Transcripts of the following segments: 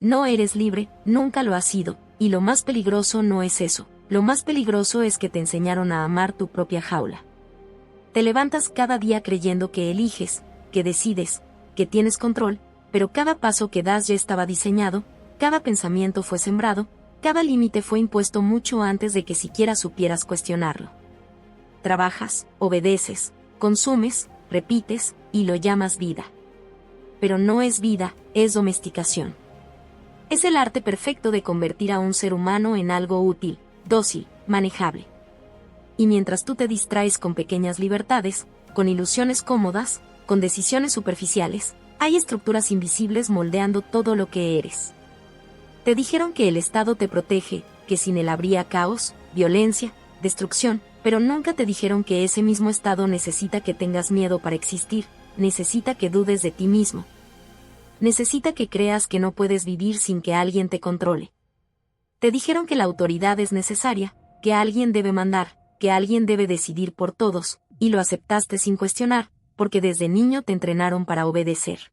No eres libre, nunca lo has sido, y lo más peligroso no es eso, lo más peligroso es que te enseñaron a amar tu propia jaula. Te levantas cada día creyendo que eliges, que decides, que tienes control, pero cada paso que das ya estaba diseñado, cada pensamiento fue sembrado, cada límite fue impuesto mucho antes de que siquiera supieras cuestionarlo. Trabajas, obedeces, consumes, repites, y lo llamas vida. Pero no es vida, es domesticación. Es el arte perfecto de convertir a un ser humano en algo útil, dócil, manejable. Y mientras tú te distraes con pequeñas libertades, con ilusiones cómodas, con decisiones superficiales, hay estructuras invisibles moldeando todo lo que eres. Te dijeron que el Estado te protege, que sin él habría caos, violencia, destrucción, pero nunca te dijeron que ese mismo Estado necesita que tengas miedo para existir, necesita que dudes de ti mismo. Necesita que creas que no puedes vivir sin que alguien te controle. Te dijeron que la autoridad es necesaria, que alguien debe mandar, que alguien debe decidir por todos, y lo aceptaste sin cuestionar, porque desde niño te entrenaron para obedecer.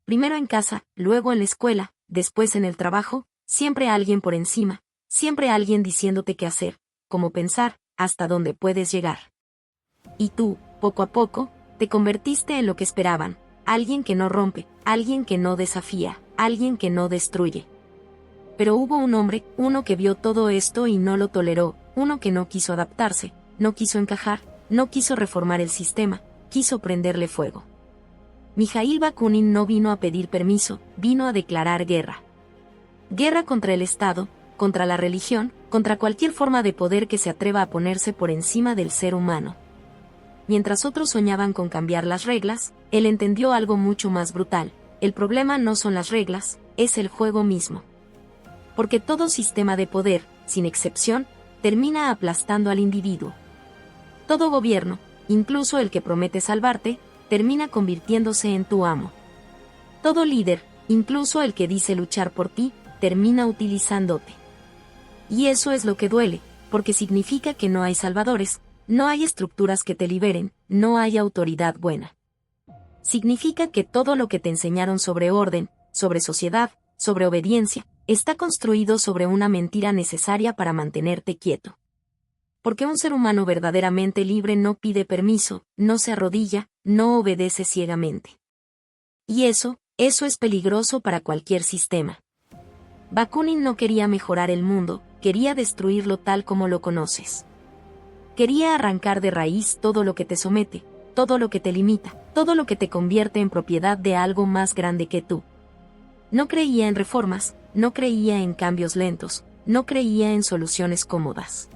Primero en casa, luego en la escuela, después en el trabajo, siempre alguien por encima, siempre alguien diciéndote qué hacer, cómo pensar, hasta dónde puedes llegar. Y tú, poco a poco, te convertiste en lo que esperaban, alguien que no rompe, alguien que no desafía, alguien que no destruye. Pero hubo un hombre, uno que vio todo esto y no lo toleró, uno que no quiso adaptarse, no quiso encajar, no quiso reformar el sistema, quiso prenderle fuego. Mijaíl Bakunin no vino a pedir permiso, vino a declarar guerra. Guerra contra el Estado, contra la religión, contra cualquier forma de poder que se atreva a ponerse por encima del ser humano. Mientras otros soñaban con cambiar las reglas, él entendió algo mucho más brutal. El problema no son las reglas, es el juego mismo. Porque todo sistema de poder, sin excepción, termina aplastando al individuo. Todo gobierno, incluso el que promete salvarte, termina convirtiéndose en tu amo. Todo líder, incluso el que dice luchar por ti, termina utilizándote. Y eso es lo que duele, porque significa que no hay salvadores, no hay estructuras que te liberen, no hay autoridad buena. Significa que todo lo que te enseñaron sobre orden, sobre sociedad, sobre obediencia, está construido sobre una mentira necesaria para mantenerte quieto. Porque un ser humano verdaderamente libre no pide permiso, no se arrodilla, no obedece ciegamente. Y eso es peligroso para cualquier sistema. Bakunin no quería mejorar el mundo, quería destruirlo tal como lo conoces. Quería arrancar de raíz todo lo que te somete, todo lo que te limita, todo lo que te convierte en propiedad de algo más grande que tú. No creía en reformas, no creía en cambios lentos, no creía en soluciones cómodas.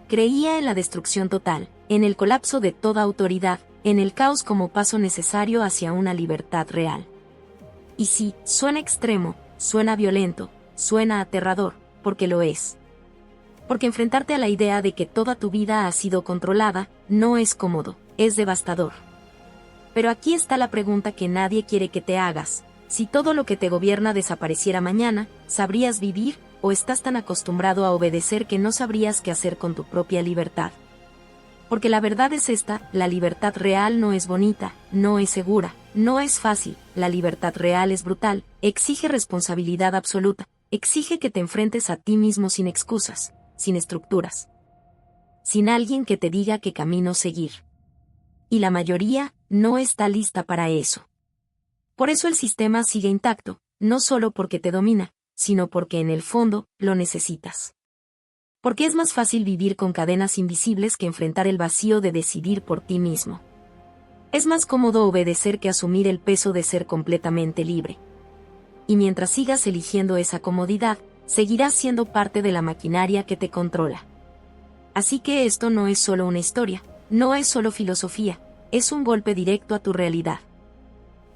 Creía en la destrucción total, en el colapso de toda autoridad, en el caos como paso necesario hacia una libertad real. Y sí, suena extremo, suena violento, suena aterrador, porque lo es. Porque enfrentarte a la idea de que toda tu vida ha sido controlada, no es cómodo, es devastador. Pero aquí está la pregunta que nadie quiere que te hagas. Si todo lo que te gobierna desapareciera mañana, ¿sabrías vivir, o estás tan acostumbrado a obedecer que no sabrías qué hacer con tu propia libertad? Porque la verdad es esta, la libertad real no es bonita, no es segura, no es fácil, la libertad real es brutal, exige responsabilidad absoluta, exige que te enfrentes a ti mismo sin excusas, sin estructuras. Sin alguien que te diga qué camino seguir. Y la mayoría no está lista para eso. Por eso el sistema sigue intacto, no solo porque te domina, sino porque en el fondo lo necesitas. Porque es más fácil vivir con cadenas invisibles que enfrentar el vacío de decidir por ti mismo. Es más cómodo obedecer que asumir el peso de ser completamente libre. Y mientras sigas eligiendo esa comodidad, seguirás siendo parte de la maquinaria que te controla. Así que esto no es solo una historia, no es solo filosofía, es un golpe directo a tu realidad.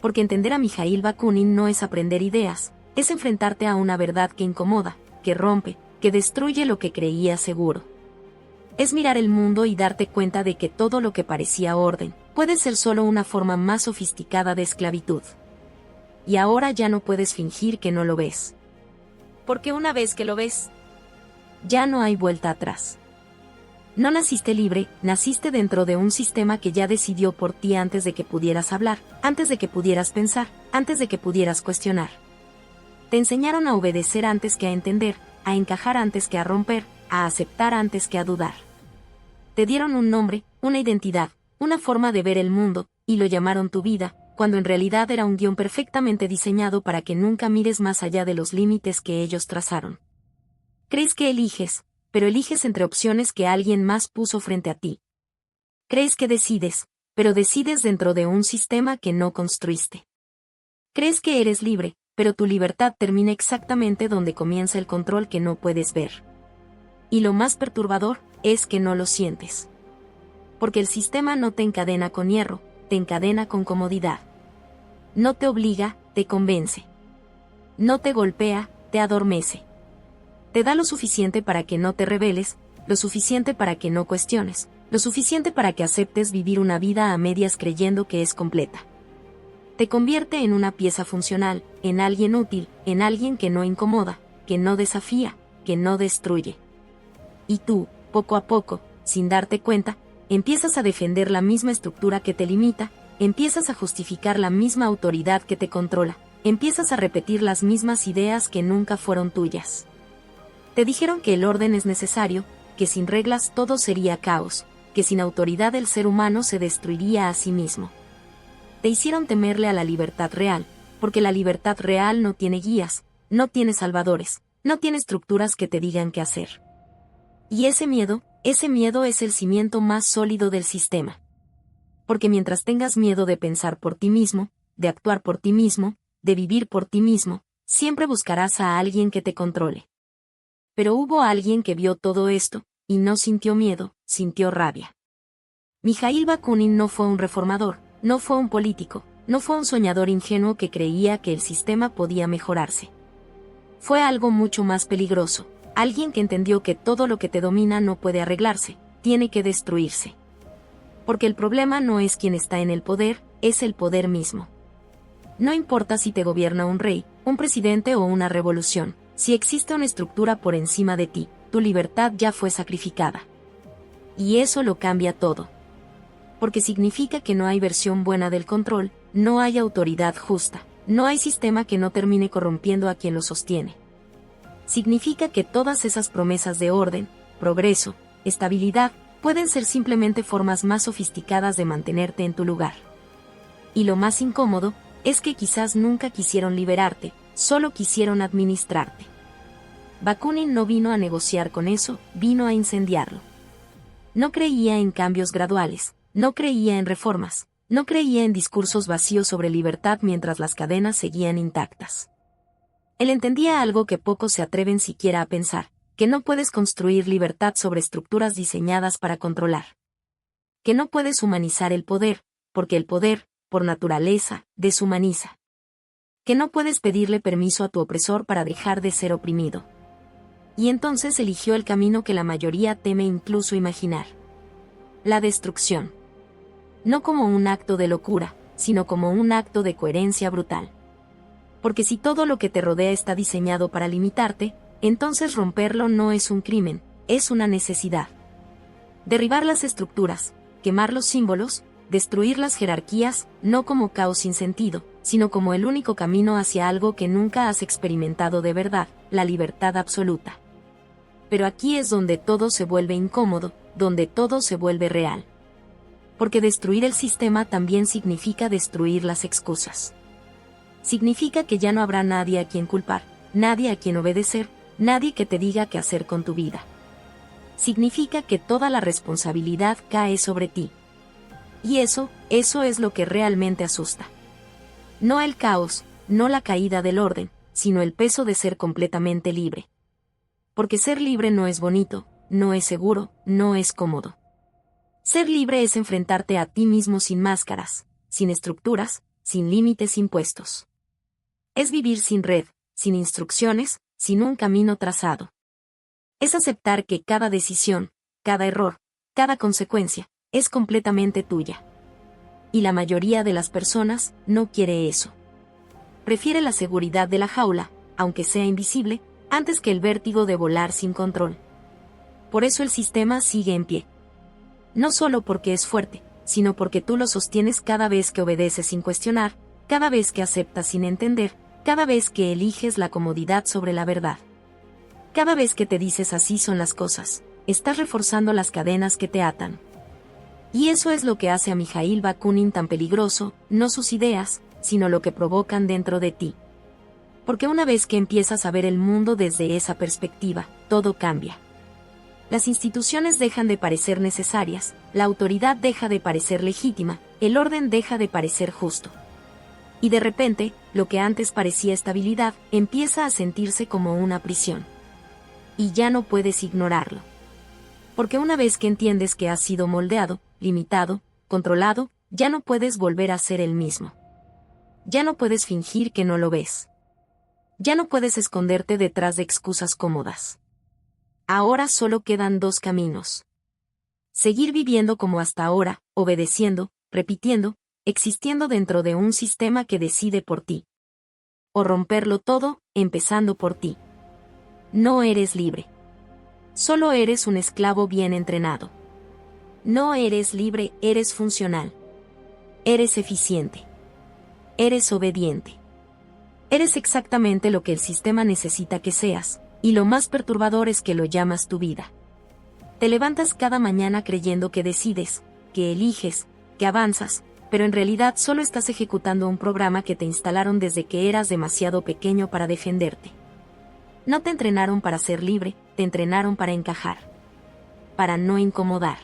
Porque entender a Mijaíl Bakunin no es aprender ideas, es enfrentarte a una verdad que incomoda, que rompe, que destruye lo que creías seguro. Es mirar el mundo y darte cuenta de que todo lo que parecía orden, puede ser solo una forma más sofisticada de esclavitud. Y ahora ya no puedes fingir que no lo ves. Porque una vez que lo ves, ya no hay vuelta atrás. No naciste libre, naciste dentro de un sistema que ya decidió por ti antes de que pudieras hablar, antes de que pudieras pensar, antes de que pudieras cuestionar. Te enseñaron a obedecer antes que a entender, a encajar antes que a romper, a aceptar antes que a dudar. Te dieron un nombre, una identidad, una forma de ver el mundo, y lo llamaron tu vida, cuando en realidad era un guión perfectamente diseñado para que nunca mires más allá de los límites que ellos trazaron. Crees que eliges, pero eliges entre opciones que alguien más puso frente a ti. Crees que decides, pero decides dentro de un sistema que no construiste. Crees que eres libre, pero tu libertad termina exactamente donde comienza el control que no puedes ver. Y lo más perturbador es que no lo sientes. Porque el sistema no te encadena con hierro, te encadena con comodidad. No te obliga, te convence. No te golpea, te adormece. Te da lo suficiente para que no te rebeles, lo suficiente para que no cuestiones, lo suficiente para que aceptes vivir una vida a medias creyendo que es completa. Te convierte en una pieza funcional, en alguien útil, en alguien que no incomoda, que no desafía, que no destruye. Y tú, poco a poco, sin darte cuenta, empiezas a defender la misma estructura que te limita, empiezas a justificar la misma autoridad que te controla, empiezas a repetir las mismas ideas que nunca fueron tuyas. Te dijeron que el orden es necesario, que sin reglas todo sería caos, que sin autoridad el ser humano se destruiría a sí mismo. Te hicieron temerle a la libertad real, porque la libertad real no tiene guías, no tiene salvadores, no tiene estructuras que te digan qué hacer. Y ese miedo es el cimiento más sólido del sistema. Porque mientras tengas miedo de pensar por ti mismo, de actuar por ti mismo, de vivir por ti mismo, siempre buscarás a alguien que te controle. Pero hubo alguien que vio todo esto, y no sintió miedo, sintió rabia. Mijaíl Bakunin no fue un reformador, no fue un político, no fue un soñador ingenuo que creía que el sistema podía mejorarse. Fue algo mucho más peligroso, alguien que entendió que todo lo que te domina no puede arreglarse, tiene que destruirse. Porque el problema no es quien está en el poder, es el poder mismo. No importa si te gobierna un rey, un presidente o una revolución, si existe una estructura por encima de ti, tu libertad ya fue sacrificada. Y eso lo cambia todo. Porque significa que no hay versión buena del control, no hay autoridad justa, no hay sistema que no termine corrompiendo a quien lo sostiene. Significa que todas esas promesas de orden, progreso, estabilidad, pueden ser simplemente formas más sofisticadas de mantenerte en tu lugar. Y lo más incómodo, es que quizás nunca quisieron liberarte, solo quisieron administrarte. Bakunin no vino a negociar con eso, vino a incendiarlo. No creía en cambios graduales, no creía en reformas, no creía en discursos vacíos sobre libertad mientras las cadenas seguían intactas. Él entendía algo que pocos se atreven siquiera a pensar, que no puedes construir libertad sobre estructuras diseñadas para controlar. Que no puedes humanizar el poder, porque el poder, por naturaleza, deshumaniza. Que no puedes pedirle permiso a tu opresor para dejar de ser oprimido. Y entonces eligió el camino que la mayoría teme incluso imaginar. La destrucción. No como un acto de locura, sino como un acto de coherencia brutal. Porque si todo lo que te rodea está diseñado para limitarte, entonces romperlo no es un crimen, es una necesidad. Derribar las estructuras, quemar los símbolos, destruir las jerarquías, no como caos sin sentido, sino como el único camino hacia algo que nunca has experimentado de verdad, la libertad absoluta. Pero aquí es donde todo se vuelve incómodo, donde todo se vuelve real. Porque destruir el sistema también significa destruir las excusas. Significa que ya no habrá nadie a quien culpar, nadie a quien obedecer, nadie que te diga qué hacer con tu vida. Significa que toda la responsabilidad cae sobre ti. Y eso es lo que realmente asusta. No el caos, no la caída del orden, sino el peso de ser completamente libre. Porque ser libre no es bonito, no es seguro, no es cómodo. Ser libre es enfrentarte a ti mismo sin máscaras, sin estructuras, sin límites impuestos. Es vivir sin red, sin instrucciones, sin un camino trazado. Es aceptar que cada decisión, cada error, cada consecuencia, es completamente tuya. Y la mayoría de las personas no quiere eso. Prefiere la seguridad de la jaula, aunque sea invisible, antes que el vértigo de volar sin control. Por eso el sistema sigue en pie. No solo porque es fuerte, sino porque tú lo sostienes cada vez que obedeces sin cuestionar, cada vez que aceptas sin entender, Cada vez que eliges la comodidad sobre la verdad. Cada vez que te dices así son las cosas, estás reforzando las cadenas que te atan. Y eso es lo que hace a Mijaíl Bakunin tan peligroso, no sus ideas, sino lo que provocan dentro de ti. Porque una vez que empiezas a ver el mundo desde esa perspectiva, todo cambia. Las instituciones dejan de parecer necesarias, la autoridad deja de parecer legítima, el orden deja de parecer justo. Y de repente, lo que antes parecía estabilidad, empieza a sentirse como una prisión. Y ya no puedes ignorarlo. Porque una vez que entiendes que has sido moldeado, limitado, controlado, ya no puedes volver a ser el mismo. Ya no puedes fingir que no lo ves. Ya no puedes esconderte detrás de excusas cómodas. Ahora solo quedan dos caminos. Seguir viviendo como hasta ahora, obedeciendo, repitiendo, existiendo dentro de un sistema que decide por ti. O romperlo todo, empezando por ti. No eres libre. Solo eres un esclavo bien entrenado. No eres libre, eres funcional. Eres eficiente. Eres obediente. Eres exactamente lo que el sistema necesita que seas, y lo más perturbador es que lo llamas tu vida. Te levantas cada mañana creyendo que decides, que eliges, que avanzas, pero en realidad solo estás ejecutando un programa que te instalaron desde que eras demasiado pequeño para defenderte. No te entrenaron para ser libre, te entrenaron para encajar. Para no incomodar.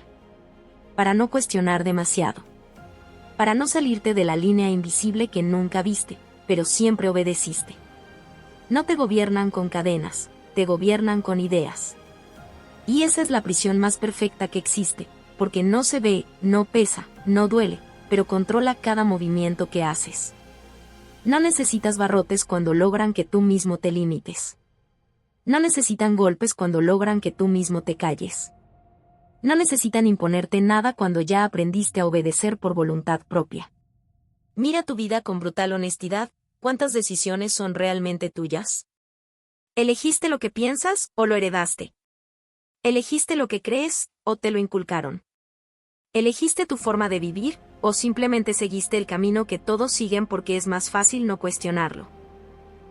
Para no cuestionar demasiado. Para no salirte de la línea invisible que nunca viste, pero siempre obedeciste. No te gobiernan con cadenas, te gobiernan con ideas. Y esa es la prisión más perfecta que existe, porque no se ve, no pesa, no duele, pero controla cada movimiento que haces. No necesitas barrotes cuando logran que tú mismo te limites. No necesitan golpes cuando logran que tú mismo te calles. No necesitan imponerte nada cuando ya aprendiste a obedecer por voluntad propia. Mira tu vida con brutal honestidad, ¿cuántas decisiones son realmente tuyas? ¿Elegiste lo que piensas o lo heredaste? ¿Elegiste lo que crees o te lo inculcaron? ¿Elegiste tu forma de vivir o simplemente seguiste el camino que todos siguen porque es más fácil no cuestionarlo?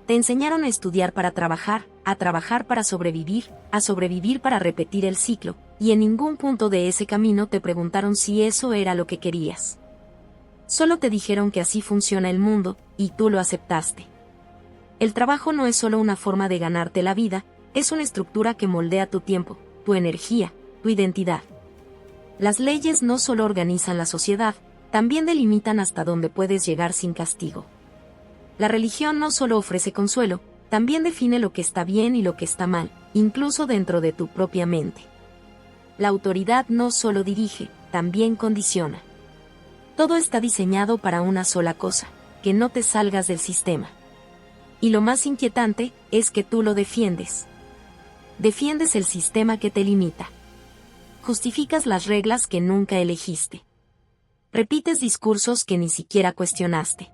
Te enseñaron a estudiar para trabajar, a trabajar para sobrevivir, a sobrevivir para repetir el ciclo, y en ningún punto de ese camino te preguntaron si eso era lo que querías. Solo te dijeron que así funciona el mundo, y tú lo aceptaste. El trabajo no es solo una forma de ganarte la vida, es una estructura que moldea tu tiempo, tu energía, tu identidad. Las leyes no solo organizan la sociedad, también delimitan hasta dónde puedes llegar sin castigo. La religión no solo ofrece consuelo, también define lo que está bien y lo que está mal, incluso dentro de tu propia mente. La autoridad no solo dirige, también condiciona. Todo está diseñado para una sola cosa, que no te salgas del sistema. Y lo más inquietante es que tú lo defiendes. Defiendes el sistema que te limita. Justificas las reglas que nunca elegiste. Repites discursos que ni siquiera cuestionaste.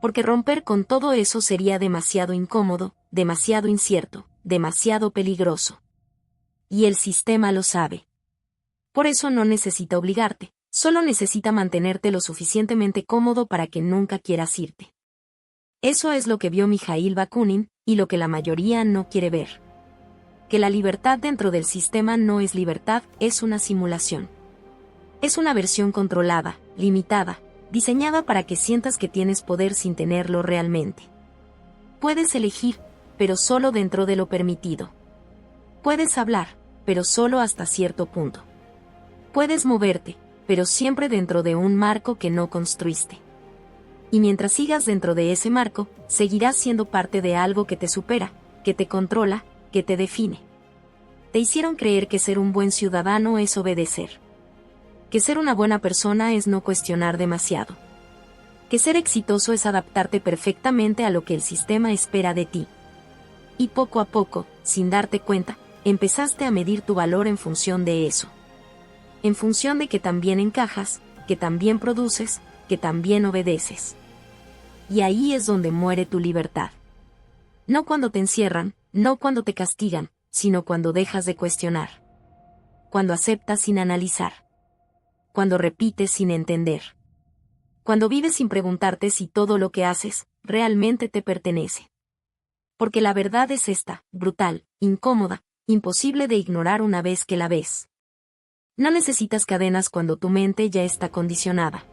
Porque romper con todo eso sería demasiado incómodo, demasiado incierto, demasiado peligroso. Y el sistema lo sabe. Por eso no necesita obligarte, solo necesita mantenerte lo suficientemente cómodo para que nunca quieras irte. Eso es lo que vio Mijaíl Bakunin, y lo que la mayoría no quiere ver. Que la libertad dentro del sistema no es libertad, es una simulación. Es una versión controlada, limitada, diseñada para que sientas que tienes poder sin tenerlo realmente. Puedes elegir, pero solo dentro de lo permitido. Puedes hablar, pero solo hasta cierto punto. Puedes moverte, pero siempre dentro de un marco que no construiste. Y mientras sigas dentro de ese marco, seguirás siendo parte de algo que te supera, que te controla, que te define. Te hicieron creer que ser un buen ciudadano es obedecer. Que ser una buena persona es no cuestionar demasiado. Que ser exitoso es adaptarte perfectamente a lo que el sistema espera de ti. Y poco a poco, sin darte cuenta, empezaste a medir tu valor en función de eso. En función de que también encajas, que también produces, que también obedeces. Y ahí es donde muere tu libertad. No cuando te encierran, no cuando te castigan, sino cuando dejas de cuestionar. Cuando aceptas sin analizar. Cuando repites sin entender. Cuando vives sin preguntarte si todo lo que haces, realmente te pertenece. Porque la verdad es esta, brutal, incómoda, imposible de ignorar una vez que la ves. No necesitas cadenas cuando tu mente ya está condicionada.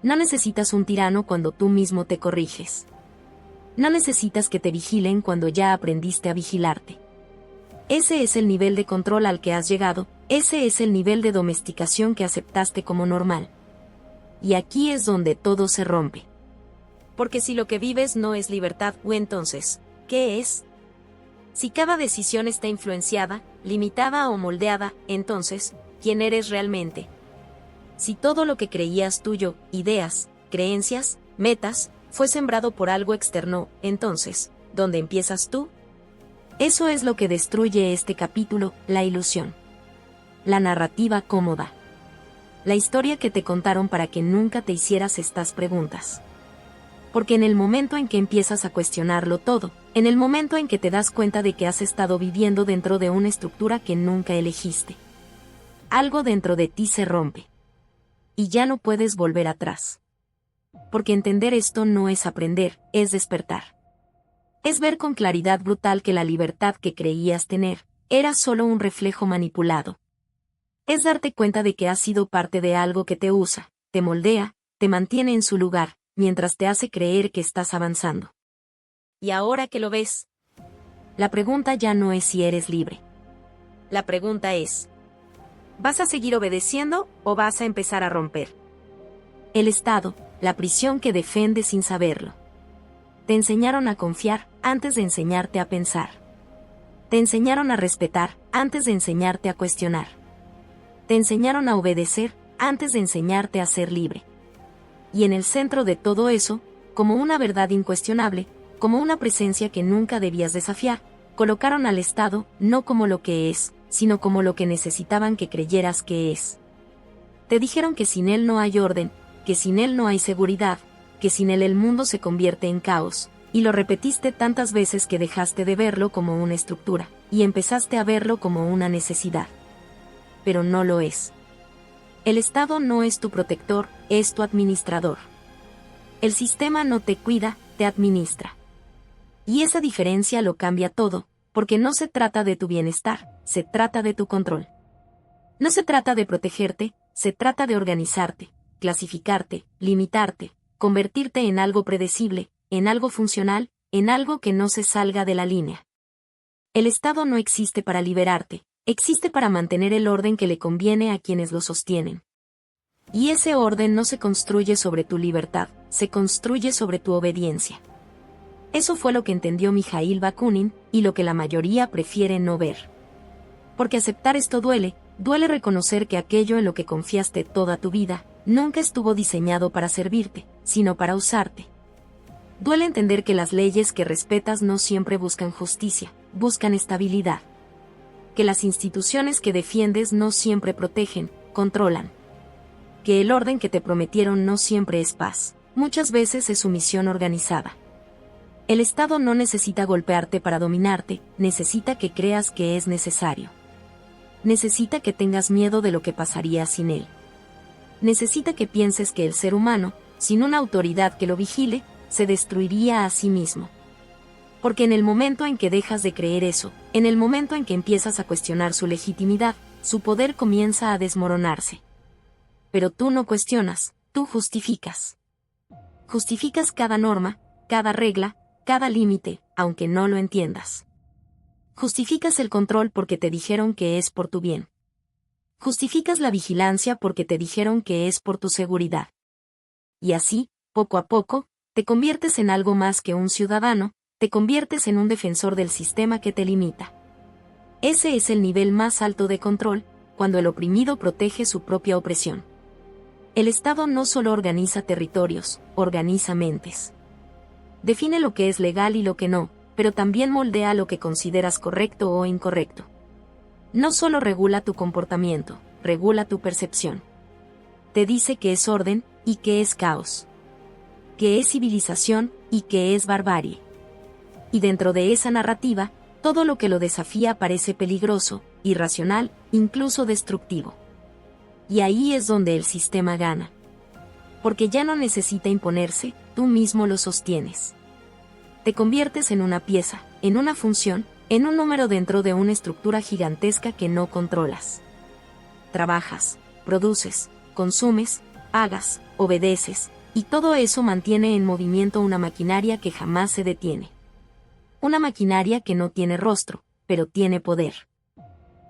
No necesitas un tirano cuando tú mismo te corriges. No necesitas que te vigilen cuando ya aprendiste a vigilarte. Ese es el nivel de control al que has llegado, ese es el nivel de domesticación que aceptaste como normal. Y aquí es donde todo se rompe. Porque si lo que vives no es libertad, ¿o entonces qué es? Si cada decisión está influenciada, limitada o moldeada, entonces, ¿quién eres realmente? Si todo lo que creías tuyo, ideas, creencias, metas, fue sembrado por algo externo, entonces, ¿dónde empiezas tú? Eso es lo que destruye este capítulo, la ilusión. La narrativa cómoda. La historia que te contaron para que nunca te hicieras estas preguntas. Porque en el momento en que empiezas a cuestionarlo todo, en el momento en que te das cuenta de que has estado viviendo dentro de una estructura que nunca elegiste, algo dentro de ti se rompe. Y ya no puedes volver atrás. Porque entender esto no es aprender, es despertar. Es ver con claridad brutal que la libertad que creías tener, era solo un reflejo manipulado. Es darte cuenta de que has sido parte de algo que te usa, te moldea, te mantiene en su lugar, mientras te hace creer que estás avanzando. ¿Y ahora que lo ves? La pregunta ya no es si eres libre. La pregunta es, ¿vas a seguir obedeciendo o vas a empezar a romper? El Estado, la prisión que defiende sin saberlo. Te enseñaron a confiar antes de enseñarte a pensar. Te enseñaron a respetar antes de enseñarte a cuestionar. Te enseñaron a obedecer antes de enseñarte a ser libre. Y en el centro de todo eso, como una verdad incuestionable, como una presencia que nunca debías desafiar, colocaron al Estado no como lo que es, sino como lo que necesitaban que creyeras que es. Te dijeron que sin él no hay orden, que sin él no hay seguridad, que sin él el mundo se convierte en caos, y lo repetiste tantas veces que dejaste de verlo como una estructura, y empezaste a verlo como una necesidad. Pero no lo es. El Estado no es tu protector, es tu administrador. El sistema no te cuida, te administra. Y esa diferencia lo cambia todo, porque no se trata de tu bienestar, se trata de tu control. No se trata de protegerte, se trata de organizarte, clasificarte, limitarte, convertirte en algo predecible, en algo funcional, en algo que no se salga de la línea. El Estado no existe para liberarte, existe para mantener el orden que le conviene a quienes lo sostienen. Y ese orden no se construye sobre tu libertad, se construye sobre tu obediencia. Eso fue lo que entendió Mijaíl Bakunin, y lo que la mayoría prefiere no ver. Porque aceptar esto duele, duele reconocer que aquello en lo que confiaste toda tu vida, nunca estuvo diseñado para servirte, sino para usarte. Duele entender que las leyes que respetas no siempre buscan justicia, buscan estabilidad. Que las instituciones que defiendes no siempre protegen, controlan. Que el orden que te prometieron no siempre es paz, muchas veces es sumisión organizada. El Estado no necesita golpearte para dominarte, necesita que creas que es necesario. Necesita que tengas miedo de lo que pasaría sin él. Necesita que pienses que el ser humano, sin una autoridad que lo vigile, se destruiría a sí mismo. Porque en el momento en que dejas de creer eso, en el momento en que empiezas a cuestionar su legitimidad, su poder comienza a desmoronarse. Pero tú no cuestionas, tú justificas. Justificas cada norma, cada regla, cada límite, aunque no lo entiendas. Justificas el control porque te dijeron que es por tu bien. Justificas la vigilancia porque te dijeron que es por tu seguridad. Y así, poco a poco, te conviertes en algo más que un ciudadano, te conviertes en un defensor del sistema que te limita. Ese es el nivel más alto de control, cuando el oprimido protege su propia opresión. El Estado no solo organiza territorios, organiza mentes. Define lo que es legal y lo que no, pero también moldea lo que consideras correcto o incorrecto. No solo regula tu comportamiento, regula tu percepción. Te dice que es orden, y que es caos. Que es civilización, y que es barbarie. Y dentro de esa narrativa, todo lo que lo desafía parece peligroso, irracional, incluso destructivo. Y ahí es donde el sistema gana. Porque ya no necesita imponerse, tú mismo lo sostienes. Te conviertes en una pieza, en una función, en un número dentro de una estructura gigantesca que no controlas. Trabajas, produces, consumes, pagas, obedeces, y todo eso mantiene en movimiento una maquinaria que jamás se detiene. Una maquinaria que no tiene rostro, pero tiene poder.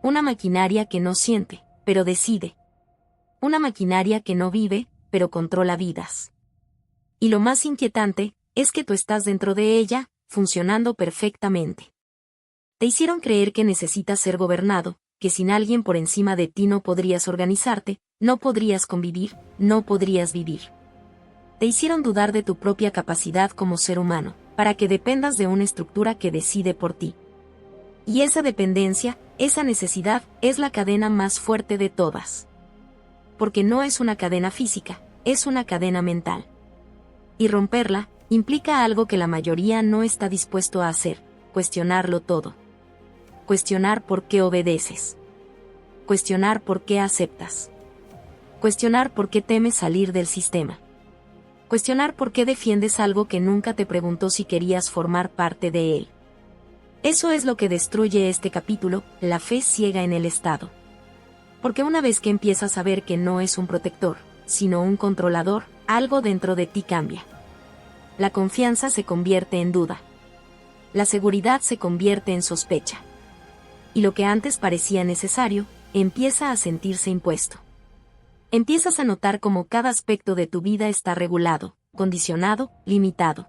Una maquinaria que no siente, pero decide. Una maquinaria que no vive, pero controla vidas. Y lo más inquietante, es que tú estás dentro de ella, funcionando perfectamente. Te hicieron creer que necesitas ser gobernado, que sin alguien por encima de ti no podrías organizarte, no podrías convivir, no podrías vivir. Te hicieron dudar de tu propia capacidad como ser humano, para que dependas de una estructura que decide por ti. Y esa dependencia, esa necesidad, es la cadena más fuerte de todas. Porque no es una cadena física, es una cadena mental. Y romperla, implica algo que la mayoría no está dispuesto a hacer, cuestionarlo todo. Cuestionar por qué obedeces. Cuestionar por qué aceptas. Cuestionar por qué temes salir del sistema. Cuestionar por qué defiendes algo que nunca te preguntó si querías formar parte de él. Eso es lo que destruye este capítulo, la fe ciega en el Estado. Porque una vez que empiezas a ver que no es un protector, sino un controlador, algo dentro de ti cambia. La confianza se convierte en duda. La seguridad se convierte en sospecha. Y lo que antes parecía necesario, empieza a sentirse impuesto. Empiezas a notar cómo cada aspecto de tu vida está regulado, condicionado, limitado.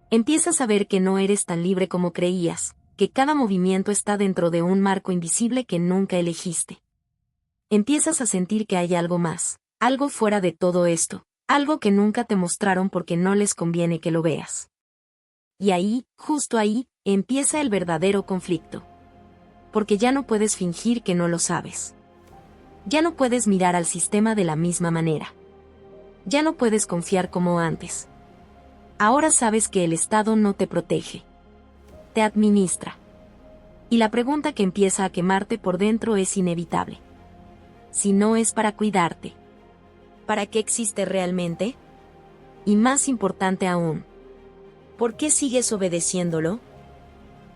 Empiezas a ver que no eres tan libre como creías, que cada movimiento está dentro de un marco invisible que nunca elegiste. Empiezas a sentir que hay algo más, algo fuera de todo esto, algo que nunca te mostraron porque no les conviene que lo veas. Y ahí, justo ahí, empieza el verdadero conflicto. Porque ya no puedes fingir que no lo sabes. Ya no puedes mirar al sistema de la misma manera. Ya no puedes confiar como antes. Ahora sabes que el Estado no te protege. Te administra. Y la pregunta que empieza a quemarte por dentro es inevitable. Si no es para cuidarte, ¿para qué existe realmente? Y más importante aún, ¿por qué sigues obedeciéndolo?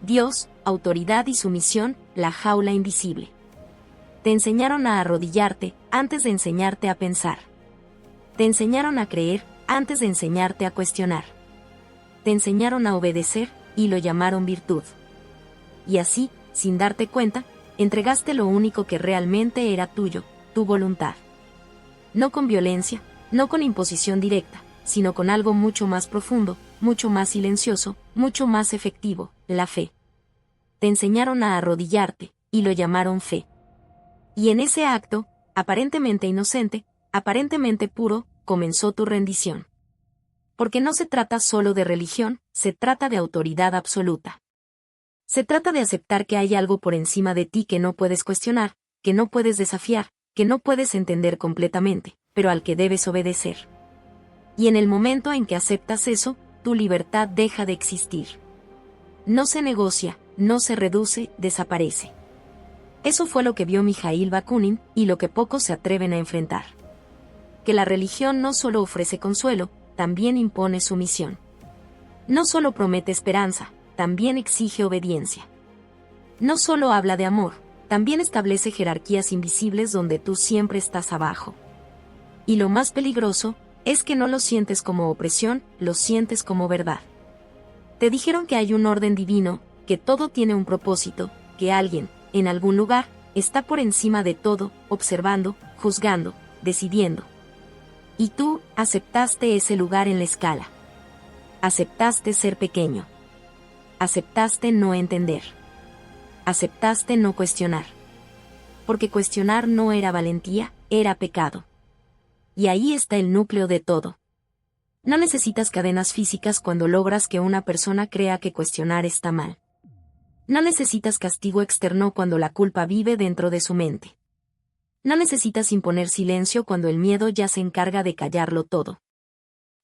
Dios, autoridad y sumisión, la jaula invisible. Te enseñaron a arrodillarte, antes de enseñarte a pensar. Te enseñaron a creer, antes de enseñarte a cuestionar. Te enseñaron a obedecer, y lo llamaron virtud. Y así, sin darte cuenta, entregaste lo único que realmente era tuyo, tu voluntad. No con violencia, no con imposición directa, sino con algo mucho más profundo, mucho más silencioso, mucho más efectivo, la fe. Te enseñaron a arrodillarte, y lo llamaron fe. Y en ese acto, aparentemente inocente, aparentemente puro, comenzó tu rendición. Porque no se trata solo de religión, se trata de autoridad absoluta. Se trata de aceptar que hay algo por encima de ti que no puedes cuestionar, que no puedes desafiar, que no puedes entender completamente, pero al que debes obedecer. Y en el momento en que aceptas eso, tu libertad deja de existir. No se negocia, no se reduce, desaparece. Eso fue lo que vio Mijaíl Bakunin, y lo que pocos se atreven a enfrentar. Que la religión no solo ofrece consuelo, también impone sumisión. No solo promete esperanza, también exige obediencia. No solo habla de amor, también establece jerarquías invisibles donde tú siempre estás abajo. Y lo más peligroso, es que no lo sientes como opresión, lo sientes como verdad. Te dijeron que hay un orden divino, que todo tiene un propósito, que alguien, en algún lugar, está por encima de todo, observando, juzgando, decidiendo. Y tú, aceptaste ese lugar en la escala. Aceptaste ser pequeño. Aceptaste no entender. Aceptaste no cuestionar. Porque cuestionar no era valentía, era pecado. Y ahí está el núcleo de todo. No necesitas cadenas físicas cuando logras que una persona crea que cuestionar está mal. No necesitas castigo externo cuando la culpa vive dentro de su mente. No necesitas imponer silencio cuando el miedo ya se encarga de callarlo todo.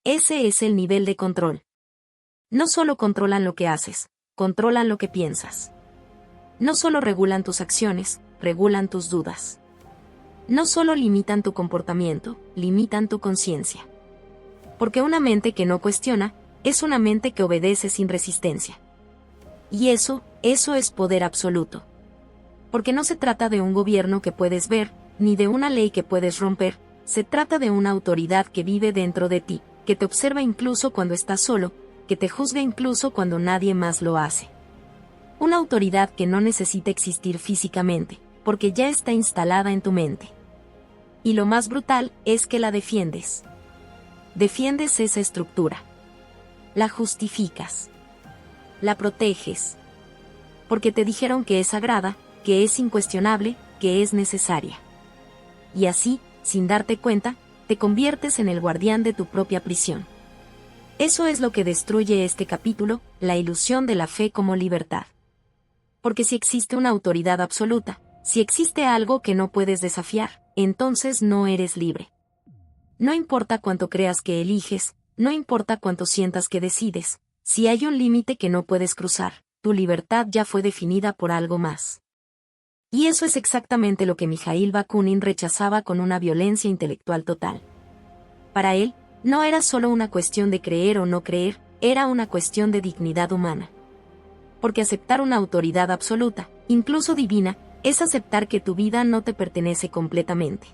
Ese es el nivel de control. No solo controlan lo que haces, controlan lo que piensas. No solo regulan tus acciones, regulan tus dudas. No solo limitan tu comportamiento, limitan tu conciencia. Porque una mente que no cuestiona, es una mente que obedece sin resistencia. Y eso es poder absoluto. Porque no se trata de un gobierno que puedes ver, ni de una ley que puedes romper, se trata de una autoridad que vive dentro de ti, que te observa incluso cuando estás solo, que te juzga incluso cuando nadie más lo hace. Una autoridad que no necesita existir físicamente, porque ya está instalada en tu mente. Y lo más brutal es que la defiendes. Defiendes esa estructura. La justificas. La proteges. Porque te dijeron que es sagrada, que es incuestionable, que es necesaria. Y así, sin darte cuenta, te conviertes en el guardián de tu propia prisión. Eso es lo que destruye este capítulo, la ilusión de la fe como libertad. Porque si existe una autoridad absoluta, si existe algo que no puedes desafiar, entonces no eres libre. No importa cuánto creas que eliges, no importa cuánto sientas que decides, si hay un límite que no puedes cruzar, tu libertad ya fue definida por algo más. Y eso es exactamente lo que Mijaíl Bakunin rechazaba con una violencia intelectual total. Para él, no era solo una cuestión de creer o no creer, era una cuestión de dignidad humana. Porque aceptar una autoridad absoluta, incluso divina, es aceptar que tu vida no te pertenece completamente.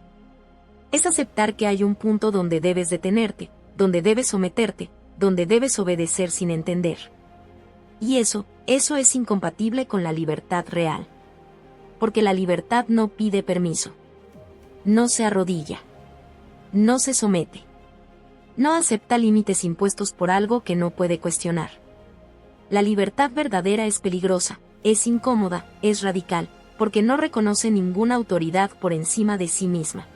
Es aceptar que hay un punto donde debes detenerte, donde debes someterte, donde debes obedecer sin entender. Y eso es incompatible con la libertad real. Porque la libertad no pide permiso. No se arrodilla. No se somete. No acepta límites impuestos por algo que no puede cuestionar. La libertad verdadera es peligrosa, es incómoda, es radical, porque no reconoce ninguna autoridad por encima de sí misma.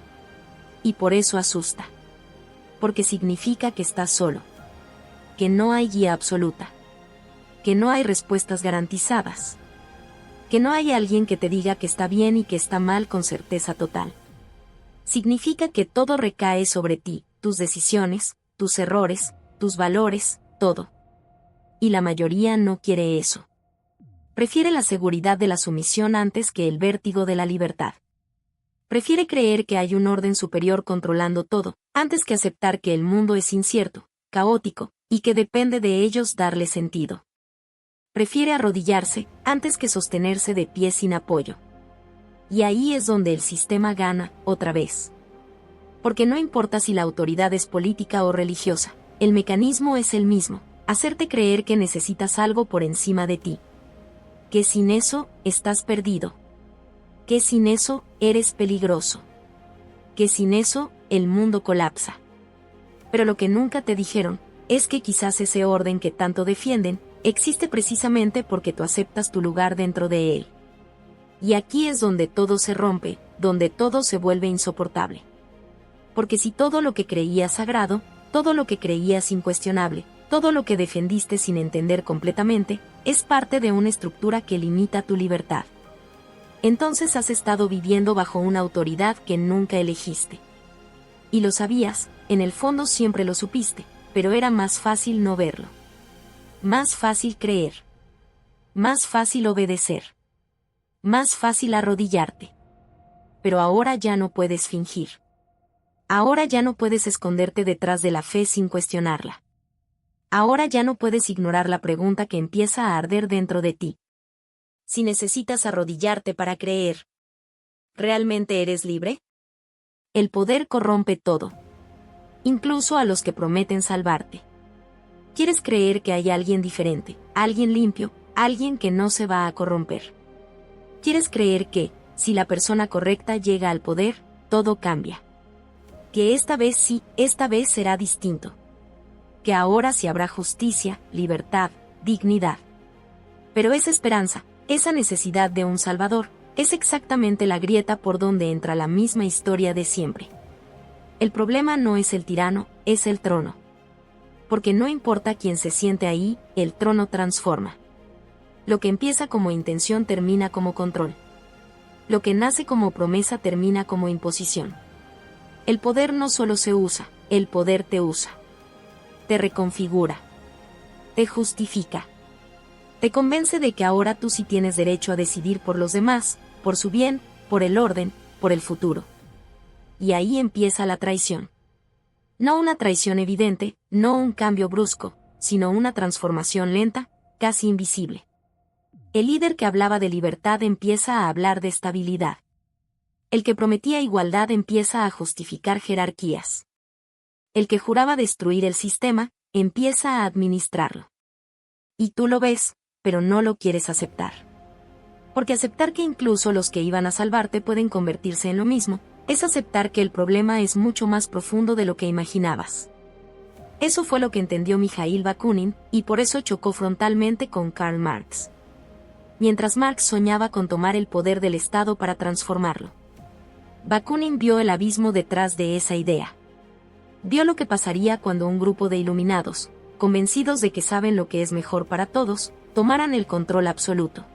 Y por eso asusta. Porque significa que estás solo. Que no hay guía absoluta. Que no hay respuestas garantizadas. Que no hay alguien que te diga que está bien y que está mal con certeza total. Significa que todo recae sobre ti, tus decisiones, tus errores, tus valores, todo. Y la mayoría no quiere eso. Prefiere la seguridad de la sumisión antes que el vértigo de la libertad. Prefiere creer que hay un orden superior controlando todo, antes que aceptar que el mundo es incierto, caótico, y que depende de ellos darle sentido. Prefiere arrodillarse, antes que sostenerse de pie sin apoyo. Y ahí es donde el sistema gana, otra vez. Porque no importa si la autoridad es política o religiosa, el mecanismo es el mismo, hacerte creer que necesitas algo por encima de ti. Que sin eso, estás perdido. Que sin eso, eres peligroso. Que sin eso, el mundo colapsa. Pero lo que nunca te dijeron, es que quizás ese orden que tanto defienden, existe precisamente porque tú aceptas tu lugar dentro de él. Y aquí es donde todo se rompe, donde todo se vuelve insoportable. Porque si todo lo que creías sagrado, todo lo que creías incuestionable, todo lo que defendiste sin entender completamente, es parte de una estructura que limita tu libertad. Entonces has estado viviendo bajo una autoridad que nunca elegiste. Y lo sabías, en el fondo siempre lo supiste, pero era más fácil no verlo. Más fácil creer. Más fácil obedecer. Más fácil arrodillarte. Pero ahora ya no puedes fingir. Ahora ya no puedes esconderte detrás de la fe sin cuestionarla. Ahora ya no puedes ignorar la pregunta que empieza a arder dentro de ti. Si necesitas arrodillarte para creer, ¿realmente eres libre? El poder corrompe todo. Incluso a los que prometen salvarte. Quieres creer que hay alguien diferente, alguien limpio, alguien que no se va a corromper. Quieres creer que, si la persona correcta llega al poder, todo cambia. Que esta vez sí, esta vez será distinto. Que ahora sí habrá justicia, libertad, dignidad. Pero esa esperanza, esa necesidad de un salvador, es exactamente la grieta por donde entra la misma historia de siempre. El problema no es el tirano, es el trono. Porque no importa quién se siente ahí, el trono transforma. Lo que empieza como intención termina como control. Lo que nace como promesa termina como imposición. El poder no solo se usa, el poder te usa. Te reconfigura. Te justifica. Te convence de que ahora tú sí tienes derecho a decidir por los demás, por su bien, por el orden, por el futuro. Y ahí empieza la traición. No una traición evidente, no un cambio brusco, sino una transformación lenta, casi invisible. El líder que hablaba de libertad empieza a hablar de estabilidad. El que prometía igualdad empieza a justificar jerarquías. El que juraba destruir el sistema, empieza a administrarlo. Y tú lo ves, pero no lo quieres aceptar. Porque aceptar que incluso los que iban a salvarte pueden convertirse en lo mismo, es aceptar que el problema es mucho más profundo de lo que imaginabas. Eso fue lo que entendió Mikhail Bakunin, y por eso chocó frontalmente con Karl Marx. Mientras Marx soñaba con tomar el poder del Estado para transformarlo, Bakunin vio el abismo detrás de esa idea. Vio lo que pasaría cuando un grupo de iluminados, convencidos de que saben lo que es mejor para todos, tomaran el control absoluto.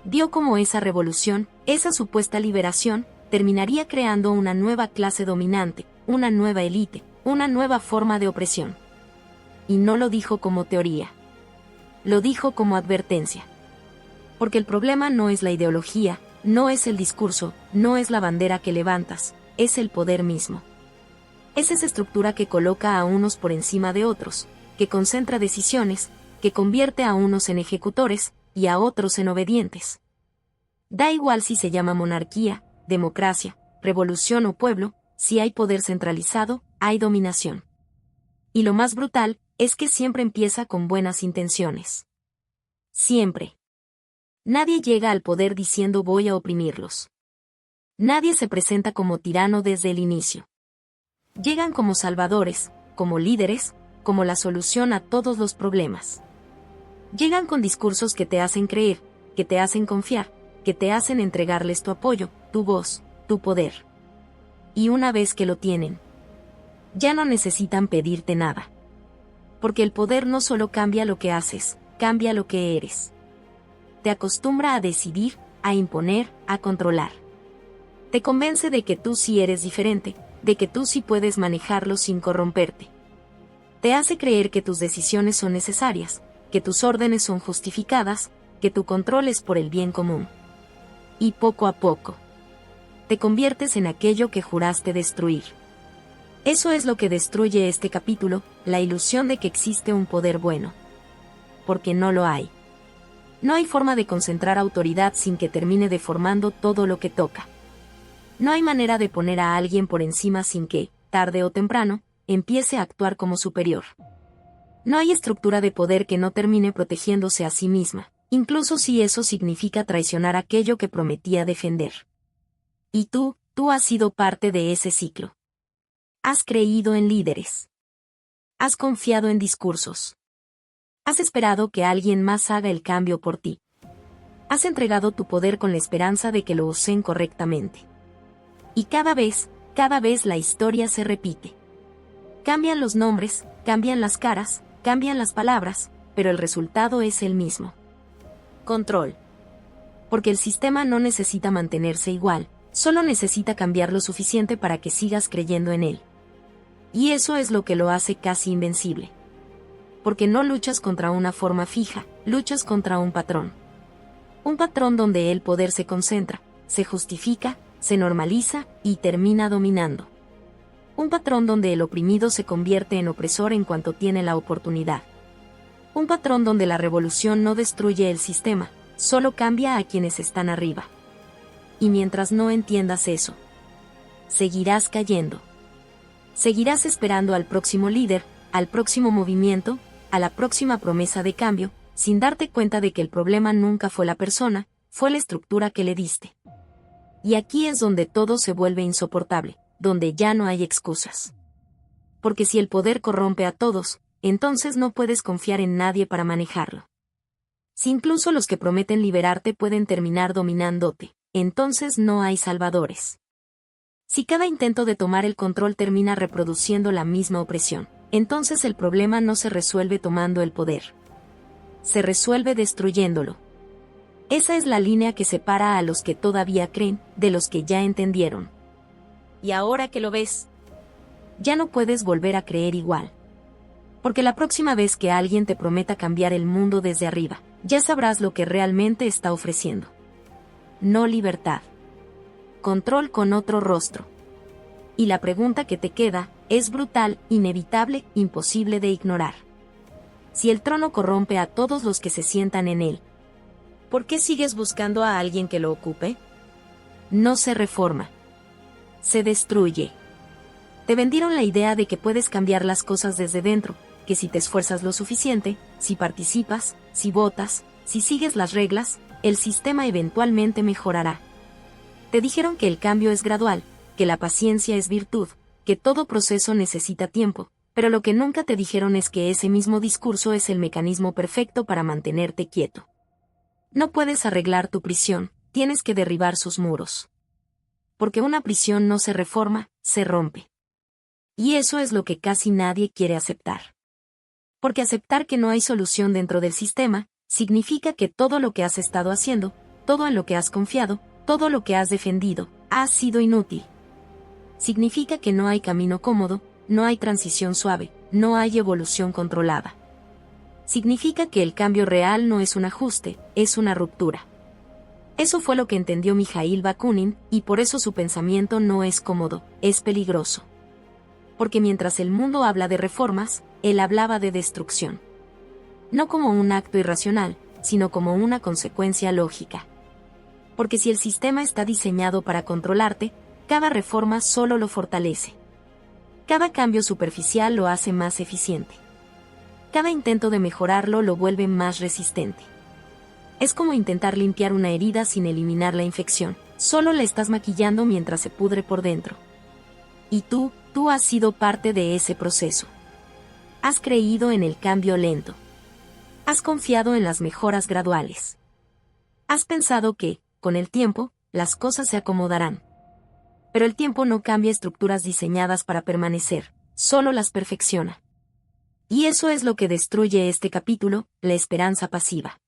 Vio cómo esa revolución, esa supuesta liberación, terminaría creando una nueva clase dominante, una nueva élite, una nueva forma de opresión. Y no lo dijo como teoría. Lo dijo como advertencia. Porque el problema no es la ideología, no es el discurso, no es la bandera que levantas, es el poder mismo. Es esa estructura que coloca a unos por encima de otros, que concentra decisiones, que convierte a unos en ejecutores, y a otros en obedientes. Da igual si se llama monarquía, democracia, revolución o pueblo, si hay poder centralizado, hay dominación. Y lo más brutal, es que siempre empieza con buenas intenciones. Siempre. Nadie llega al poder diciendo voy a oprimirlos. Nadie se presenta como tirano desde el inicio. Llegan como salvadores, como líderes, como la solución a todos los problemas. Llegan con discursos que te hacen creer, que te hacen confiar, que te hacen entregarles tu apoyo, tu voz, tu poder. Y una vez que lo tienen, ya no necesitan pedirte nada. Porque el poder no solo cambia lo que haces, cambia lo que eres. Te acostumbra a decidir, a imponer, a controlar. Te convence de que tú sí eres diferente, de que tú sí puedes manejarlo sin corromperte. Te hace creer que tus decisiones son necesarias, que tus órdenes son justificadas, que tu control es por el bien común. Y poco a poco, te conviertes en aquello que juraste destruir. Eso es lo que destruye este capítulo, la ilusión de que existe un poder bueno. Porque no lo hay. No hay forma de concentrar autoridad sin que termine deformando todo lo que toca. No hay manera de poner a alguien por encima sin que, tarde o temprano, empiece a actuar como superior. No hay estructura de poder que no termine protegiéndose a sí misma, incluso si eso significa traicionar aquello que prometía defender. Y tú has sido parte de ese ciclo. Has creído en líderes. Has confiado en discursos. Has esperado que alguien más haga el cambio por ti. Has entregado tu poder con la esperanza de que lo usen correctamente. Y cada vez la historia se repite. Cambian los nombres, cambian las caras, cambian las palabras, pero el resultado es el mismo. Control. Porque el sistema no necesita mantenerse igual, solo necesita cambiar lo suficiente para que sigas creyendo en él. Y eso es lo que lo hace casi invencible. Porque no luchas contra una forma fija, luchas contra un patrón. Un patrón donde el poder se concentra, se justifica, se normaliza y termina dominando. Un patrón donde el oprimido se convierte en opresor en cuanto tiene la oportunidad. Un patrón donde la revolución no destruye el sistema, solo cambia a quienes están arriba. Y mientras no entiendas eso, seguirás cayendo. Seguirás esperando al próximo líder, al próximo movimiento, a la próxima promesa de cambio, sin darte cuenta de que el problema nunca fue la persona, fue la estructura que le diste. Y aquí es donde todo se vuelve insoportable, donde ya no hay excusas. Porque si el poder corrompe a todos, entonces no puedes confiar en nadie para manejarlo. Si incluso los que prometen liberarte pueden terminar dominándote, entonces no hay salvadores. Si cada intento de tomar el control termina reproduciendo la misma opresión, entonces el problema no se resuelve tomando el poder. Se resuelve destruyéndolo. Esa es la línea que separa a los que todavía creen de los que ya entendieron. Y ahora que lo ves, ya no puedes volver a creer igual. Porque la próxima vez que alguien te prometa cambiar el mundo desde arriba, ya sabrás lo que realmente está ofreciendo. No libertad. Control con otro rostro. Y la pregunta que te queda es brutal, inevitable, imposible de ignorar. Si el trono corrompe a todos los que se sientan en él, ¿por qué sigues buscando a alguien que lo ocupe? No se reforma. Se destruye. Te vendieron la idea de que puedes cambiar las cosas desde dentro, que si te esfuerzas lo suficiente, si participas, si votas, si sigues las reglas, el sistema eventualmente mejorará. Te dijeron que el cambio es gradual, que la paciencia es virtud, que todo proceso necesita tiempo, pero lo que nunca te dijeron es que ese mismo discurso es el mecanismo perfecto para mantenerte quieto. No puedes arreglar tu prisión, tienes que derribar sus muros. Porque una prisión no se reforma, se rompe. Y eso es lo que casi nadie quiere aceptar. Porque aceptar que no hay solución dentro del sistema, significa que todo lo que has estado haciendo, todo en lo que has confiado, todo lo que has defendido, ha sido inútil. Significa que no hay camino cómodo, no hay transición suave, no hay evolución controlada. Significa que el cambio real no es un ajuste, es una ruptura. Eso fue lo que entendió Mijaíl Bakunin, y por eso su pensamiento no es cómodo, es peligroso. Porque mientras el mundo habla de reformas, él hablaba de destrucción. No como un acto irracional, sino como una consecuencia lógica. Porque si el sistema está diseñado para controlarte, cada reforma solo lo fortalece. Cada cambio superficial lo hace más eficiente. Cada intento de mejorarlo lo vuelve más resistente. Es como intentar limpiar una herida sin eliminar la infección, solo la estás maquillando mientras se pudre por dentro. Y tú has sido parte de ese proceso. Has creído en el cambio lento. Has confiado en las mejoras graduales. Has pensado que, con el tiempo, las cosas se acomodarán. Pero el tiempo no cambia estructuras diseñadas para permanecer, solo las perfecciona. Y eso es lo que destruye este capítulo, la esperanza pasiva.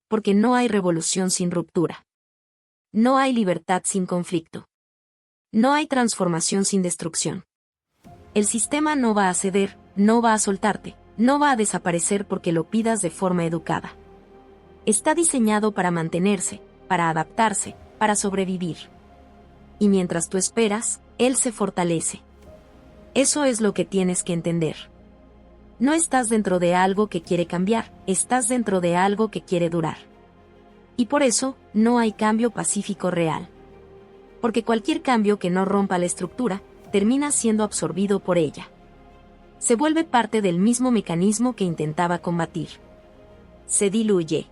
Porque no hay revolución sin ruptura. No hay libertad sin conflicto. No hay transformación sin destrucción. El sistema no va a ceder, no va a soltarte, no va a desaparecer porque lo pidas de forma educada. Está diseñado para mantenerse, para adaptarse, para sobrevivir. Y mientras tú esperas, él se fortalece. Eso es lo que tienes que entender. No estás dentro de algo que quiere cambiar, estás dentro de algo que quiere durar. Y por eso, no hay cambio pacífico real. Porque cualquier cambio que no rompa la estructura, termina siendo absorbido por ella. Se vuelve parte del mismo mecanismo que intentaba combatir. Se diluye.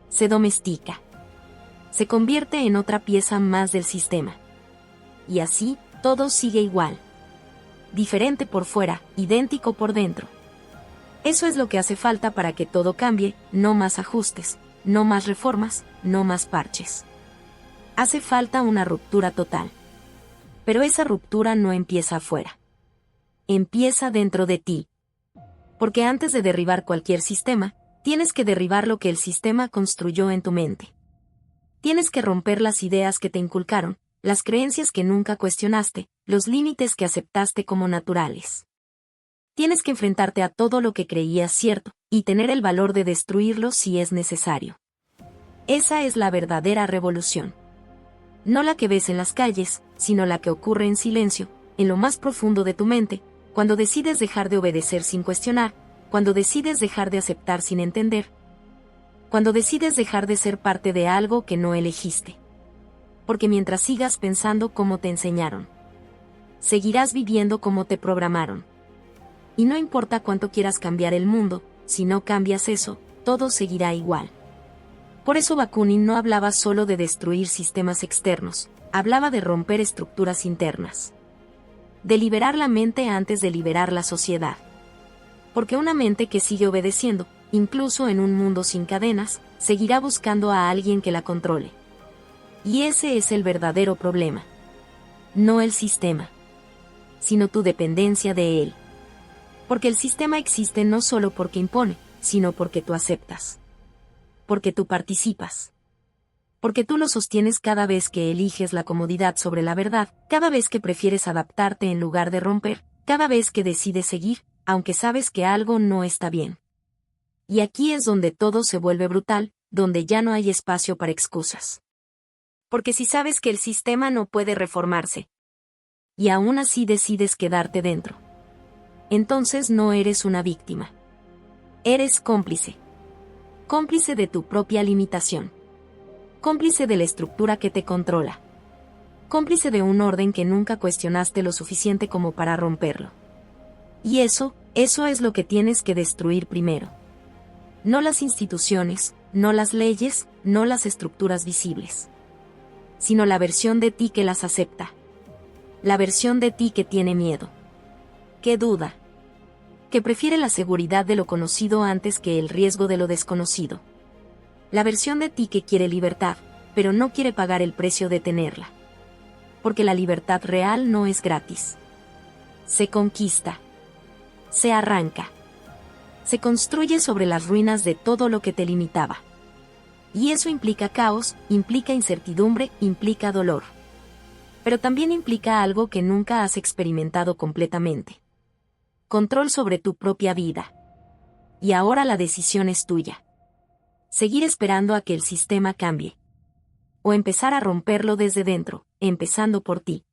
Se domestica. Se convierte en otra pieza más del sistema. Y así, todo sigue igual. Diferente por fuera, idéntico por dentro. Eso es lo que hace falta para que todo cambie, no más ajustes, no más reformas, no más parches. Hace falta una ruptura total. Pero esa ruptura no empieza afuera. Empieza dentro de ti. Porque antes de derribar cualquier sistema, tienes que derribar lo que el sistema construyó en tu mente. Tienes que romper las ideas que te inculcaron, las creencias que nunca cuestionaste, los límites que aceptaste como naturales. Tienes que enfrentarte a todo lo que creías cierto, y tener el valor de destruirlo si es necesario. Esa es la verdadera revolución. No la que ves en las calles, sino la que ocurre en silencio, en lo más profundo de tu mente, cuando decides dejar de obedecer sin cuestionar, cuando decides dejar de aceptar sin entender, cuando decides dejar de ser parte de algo que no elegiste. Porque mientras sigas pensando como te enseñaron, seguirás viviendo como te programaron. Y no importa cuánto quieras cambiar el mundo, si no cambias eso, todo seguirá igual. Por eso Bakunin no hablaba solo de destruir sistemas externos, hablaba de romper estructuras internas. De liberar la mente antes de liberar la sociedad. Porque una mente que sigue obedeciendo, incluso en un mundo sin cadenas, seguirá buscando a alguien que la controle. Y ese es el verdadero problema. No el sistema, sino tu dependencia de él. Porque el sistema existe no solo porque impone, sino porque tú aceptas. Porque tú participas. Porque tú lo sostienes cada vez que eliges la comodidad sobre la verdad, cada vez que prefieres adaptarte en lugar de romper, cada vez que decides seguir, aunque sabes que algo no está bien. Y aquí es donde todo se vuelve brutal, donde ya no hay espacio para excusas. Porque si sabes que el sistema no puede reformarse, Y aún así decides quedarte dentro. Entonces no eres una víctima. Eres cómplice. Cómplice de tu propia limitación. Cómplice de la estructura que te controla. Cómplice de un orden que nunca cuestionaste lo suficiente como para romperlo. Y eso es lo que tienes que destruir primero. No las instituciones, no las leyes, no las estructuras visibles. Sino la versión de ti que las acepta. La versión de ti que tiene miedo. Que duda. Que prefiere la seguridad de lo conocido antes que el riesgo de lo desconocido. La versión de ti que quiere libertad, pero no quiere pagar el precio de tenerla. Porque la libertad real no es gratis. Se conquista. Se arranca. Se construye sobre las ruinas de todo lo que te limitaba. Y eso implica caos, implica incertidumbre, implica dolor. Pero también implica algo que nunca has experimentado completamente. Control sobre tu propia vida. Y ahora la decisión es tuya. Seguir esperando a que el sistema cambie. O empezar a romperlo desde dentro, empezando por ti.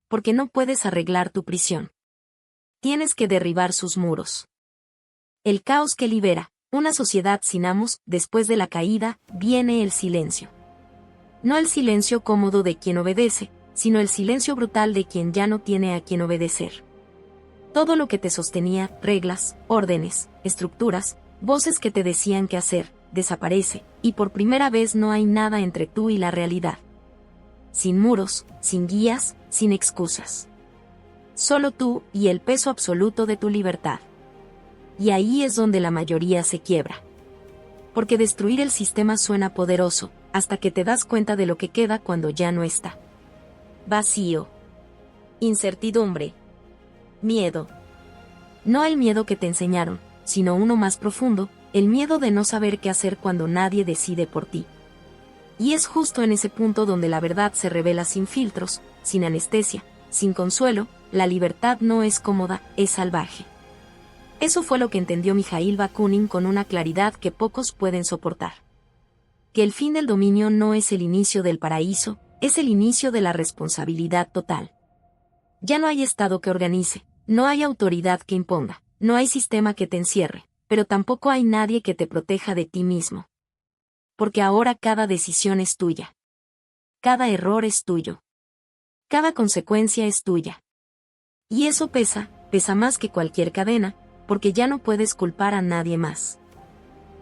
Porque no puedes arreglar tu prisión. Tienes que derribar sus muros. El caos que libera, una sociedad sin amos, después de la caída, viene el silencio. No el silencio cómodo de quien obedece, sino el silencio brutal de quien ya no tiene a quien obedecer. Todo lo que te sostenía, reglas, órdenes, estructuras, voces que te decían qué hacer, desaparece, y por primera vez no hay nada entre tú y la realidad. Sin muros, sin guías, sin excusas. Solo tú y el peso absoluto de tu libertad. Y ahí es donde la mayoría se quiebra. Porque destruir el sistema suena poderoso, hasta que te das cuenta de lo que queda cuando ya no está. Vacío. Incertidumbre. Miedo. No el miedo que te enseñaron, sino uno más profundo, el miedo de no saber qué hacer cuando nadie decide por ti. Y es justo en ese punto donde la verdad se revela sin filtros, sin anestesia, sin consuelo. La libertad no es cómoda, es salvaje. Eso fue lo que entendió Mijaíl Bakunin con una claridad que pocos pueden soportar. Que el fin del dominio no es el inicio del paraíso, es el inicio de la responsabilidad total. Ya no hay Estado que organice, no hay autoridad que imponga, no hay sistema que te encierre, pero tampoco hay nadie que te proteja de ti mismo. Porque ahora cada decisión es tuya. Cada error es tuyo. Cada consecuencia es tuya. Y eso pesa más que cualquier cadena, porque ya no puedes culpar a nadie más.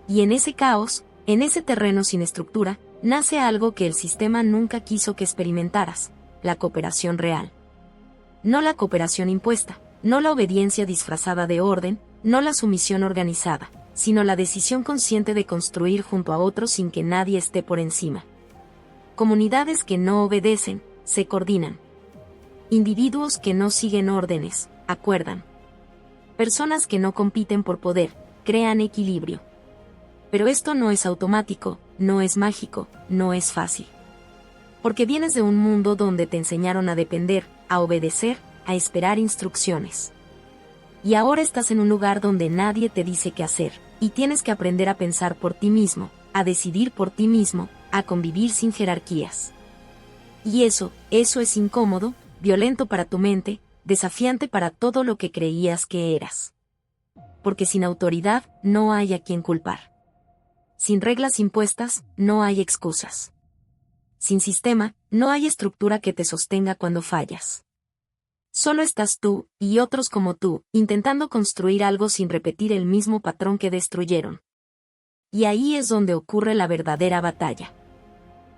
Y en ese caos, en ese terreno sin estructura, nace algo que el sistema nunca quiso que experimentaras, la cooperación real. No la cooperación impuesta, no la obediencia disfrazada de orden, no la sumisión organizada, sino la decisión consciente de construir junto a otros sin que nadie esté por encima. Comunidades que no obedecen, se coordinan. Individuos que no siguen órdenes, acuerdan. Personas que no compiten por poder, crean equilibrio. Pero esto no es automático, no es mágico, no es fácil. Porque vienes de un mundo donde te enseñaron a depender, a obedecer, a esperar instrucciones. Y ahora estás en un lugar donde nadie te dice qué hacer, y tienes que aprender a pensar por ti mismo, a decidir por ti mismo, a convivir sin jerarquías. Y eso es incómodo, violento para tu mente, desafiante para todo lo que creías que eras. Porque sin autoridad no hay a quien culpar. Sin reglas impuestas, no hay excusas. Sin sistema, no hay estructura que te sostenga cuando fallas. Solo estás tú, y otros como tú, intentando construir algo sin repetir el mismo patrón que destruyeron. Y ahí es donde ocurre la verdadera batalla.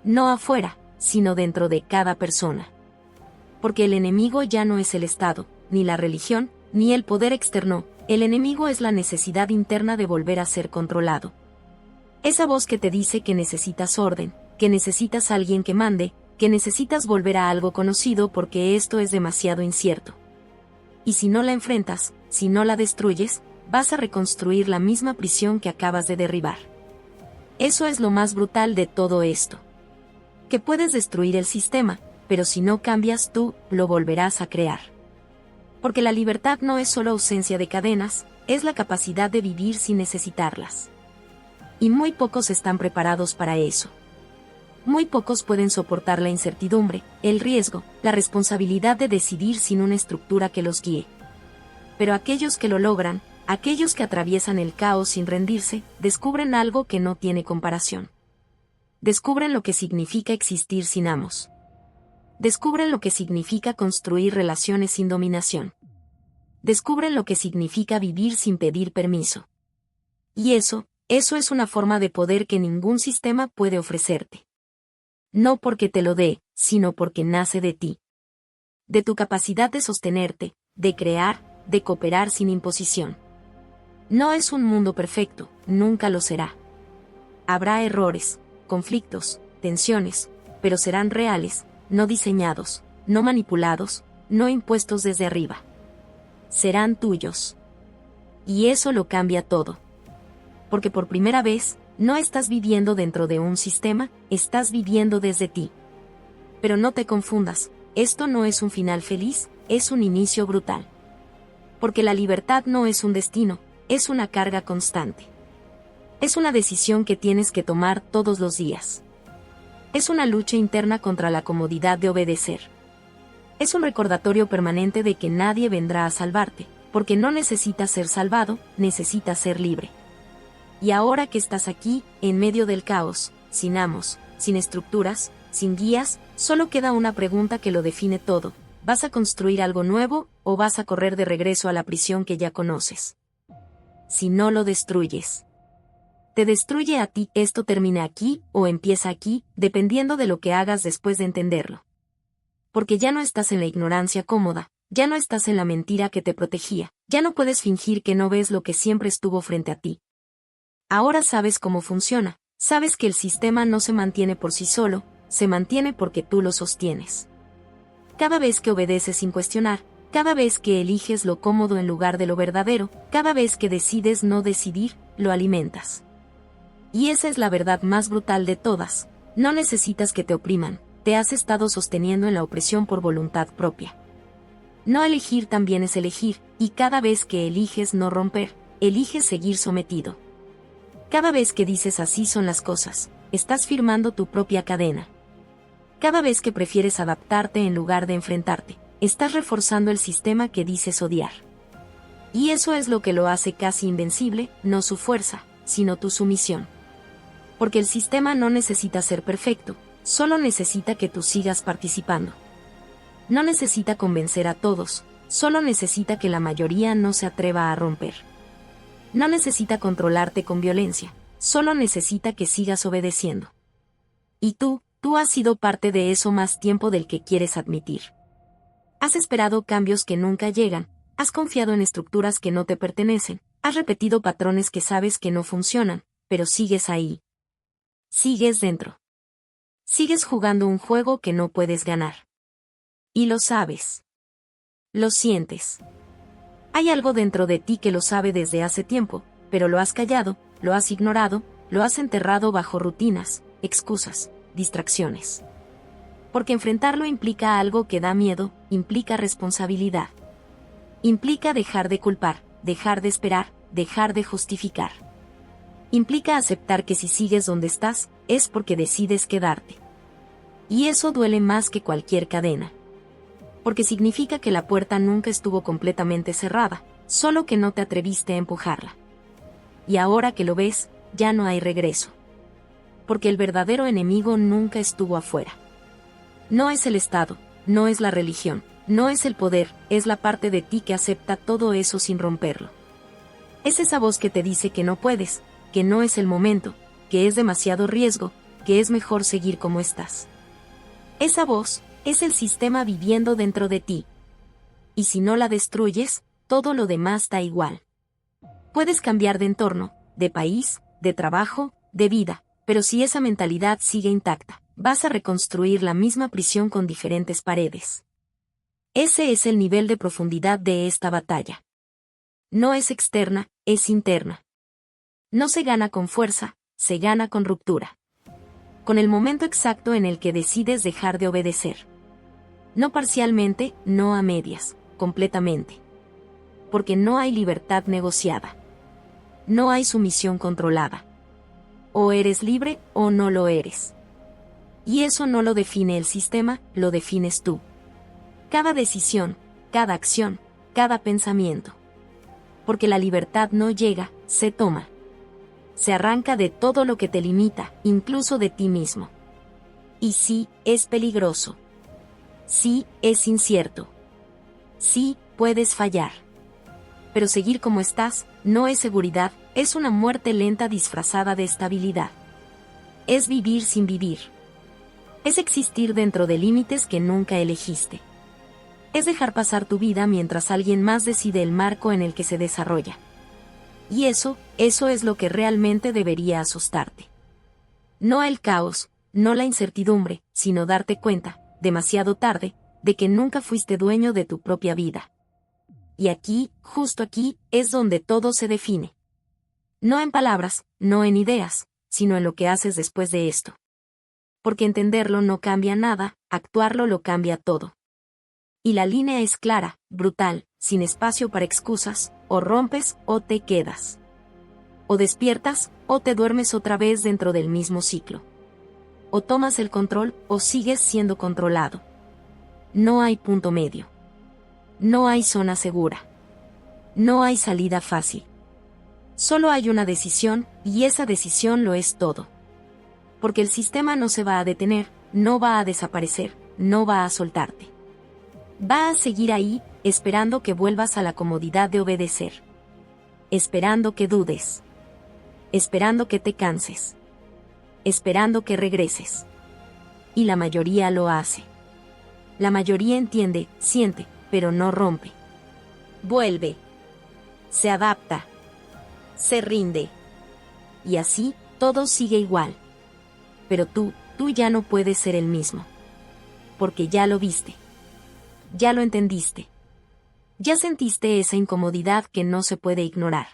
No afuera, sino dentro de cada persona. Porque el enemigo ya no es el Estado, ni la religión, ni el poder externo, el enemigo es la necesidad interna de volver a ser controlado. Esa voz que te dice que necesitas orden, que necesitas a alguien que mande, que necesitas volver a algo conocido porque esto es demasiado incierto. Y si no la enfrentas, si no la destruyes, vas a reconstruir la misma prisión que acabas de derribar. Eso es lo más brutal de todo esto. Que puedes destruir el sistema, pero si no cambias tú, lo volverás a crear. Porque la libertad no es solo ausencia de cadenas, es la capacidad de vivir sin necesitarlas. Y muy pocos están preparados para eso. Muy pocos pueden soportar la incertidumbre, el riesgo, la responsabilidad de decidir sin una estructura que los guíe. Pero aquellos que lo logran, aquellos que atraviesan el caos sin rendirse, descubren algo que no tiene comparación. Descubren lo que significa existir sin amos. Descubren lo que significa construir relaciones sin dominación. Descubren lo que significa vivir sin pedir permiso. Y eso es una forma de poder que ningún sistema puede ofrecerte. No porque te lo dé, sino porque nace de ti. De tu capacidad de sostenerte, de crear, de cooperar sin imposición. No es un mundo perfecto, nunca lo será. Habrá errores, conflictos, tensiones, pero serán reales, no diseñados, no manipulados, no impuestos desde arriba. Serán tuyos. Y eso lo cambia todo. Porque por primera vez, no estás viviendo dentro de un sistema, estás viviendo desde ti. Pero no te confundas, esto no es un final feliz, es un inicio brutal. Porque la libertad no es un destino, es una carga constante. Es una decisión que tienes que tomar todos los días. Es una lucha interna contra la comodidad de obedecer. Es un recordatorio permanente de que nadie vendrá a salvarte, porque no necesitas ser salvado, necesitas ser libre. Y ahora que estás aquí, en medio del caos, sin amos, sin estructuras, sin guías, solo queda una pregunta que lo define todo: ¿vas a construir algo nuevo, o vas a correr de regreso a la prisión que ya conoces? Si no lo destruyes. Te destruye a ti, esto termina aquí, o empieza aquí, dependiendo de lo que hagas después de entenderlo. Porque ya no estás en la ignorancia cómoda, ya no estás en la mentira que te protegía, ya no puedes fingir que no ves lo que siempre estuvo frente a ti. Ahora sabes cómo funciona, sabes que el sistema no se mantiene por sí solo, se mantiene porque tú lo sostienes. Cada vez que obedeces sin cuestionar, cada vez que eliges lo cómodo en lugar de lo verdadero, cada vez que decides no decidir, lo alimentas. Y esa es la verdad más brutal de todas: no necesitas que te opriman, te has estado sosteniendo en la opresión por voluntad propia. No elegir también es elegir, y cada vez que eliges no romper, eliges seguir sometido. Cada vez que dices así son las cosas, estás firmando tu propia cadena. Cada vez que prefieres adaptarte en lugar de enfrentarte, estás reforzando el sistema que dices odiar. Y eso es lo que lo hace casi invencible, no su fuerza, sino tu sumisión. Porque el sistema no necesita ser perfecto, solo necesita que tú sigas participando. No necesita convencer a todos, solo necesita que la mayoría no se atreva a romper. No necesita controlarte con violencia, solo necesita que sigas obedeciendo. Y tú has sido parte de eso más tiempo del que quieres admitir. Has esperado cambios que nunca llegan, has confiado en estructuras que no te pertenecen, has repetido patrones que sabes que no funcionan, pero sigues ahí. Sigues dentro. Sigues jugando un juego que no puedes ganar. Y lo sabes. Lo sientes. Hay algo dentro de ti que lo sabe desde hace tiempo, pero lo has callado, lo has ignorado, lo has enterrado bajo rutinas, excusas, distracciones. Porque enfrentarlo implica algo que da miedo, implica responsabilidad. Implica dejar de culpar, dejar de esperar, dejar de justificar. Implica aceptar que si sigues donde estás, es porque decides quedarte. Y eso duele más que cualquier cadena. Porque significa que la puerta nunca estuvo completamente cerrada, solo que no te atreviste a empujarla. Y ahora que lo ves, ya no hay regreso. Porque el verdadero enemigo nunca estuvo afuera. No es el Estado, no es la religión, no es el poder, es la parte de ti que acepta todo eso sin romperlo. Es esa voz que te dice que no puedes, que no es el momento, que es demasiado riesgo, que es mejor seguir como estás. Esa voz es el sistema viviendo dentro de ti. Y si no la destruyes, todo lo demás da igual. Puedes cambiar de entorno, de país, de trabajo, de vida, pero si esa mentalidad sigue intacta, vas a reconstruir la misma prisión con diferentes paredes. Ese es el nivel de profundidad de esta batalla. No es externa, es interna. No se gana con fuerza, se gana con ruptura. Con el momento exacto en el que decides dejar de obedecer. No parcialmente, no a medias, completamente. Porque no hay libertad negociada. No hay sumisión controlada. O eres libre o no lo eres. Y eso no lo define el sistema, lo defines tú. Cada decisión, cada acción, cada pensamiento. Porque la libertad no llega, se toma. Se arranca de todo lo que te limita, incluso de ti mismo. Y sí, es peligroso. Sí, es incierto. Sí, puedes fallar. Pero seguir como estás, no es seguridad, es una muerte lenta disfrazada de estabilidad. Es vivir sin vivir. Es existir dentro de límites que nunca elegiste. Es dejar pasar tu vida mientras alguien más decide el marco en el que se desarrolla. Y eso es lo que realmente debería asustarte. No el caos, no la incertidumbre, sino darte cuenta, demasiado tarde, de que nunca fuiste dueño de tu propia vida. Y aquí, justo aquí, es donde todo se define. No en palabras, no en ideas, sino en lo que haces después de esto. Porque entenderlo no cambia nada, actuarlo lo cambia todo. Y la línea es clara, brutal, sin espacio para excusas, o rompes o te quedas. O despiertas, o te duermes otra vez dentro del mismo ciclo. O tomas el control, o sigues siendo controlado. No hay punto medio. No hay zona segura. No hay salida fácil. Solo hay una decisión, y esa decisión lo es todo. Porque el sistema no se va a detener, no va a desaparecer, no va a soltarte. Va a seguir ahí, esperando que vuelvas a la comodidad de obedecer. Esperando que dudes. Esperando que te canses. Esperando que regreses. Y la mayoría lo hace. La mayoría entiende, siente, pero no rompe. Vuelve. Se adapta. Se rinde. Y así, todo sigue igual. Pero tú ya no puedes ser el mismo. Porque ya lo viste. Ya lo entendiste. Ya sentiste esa incomodidad que no se puede ignorar.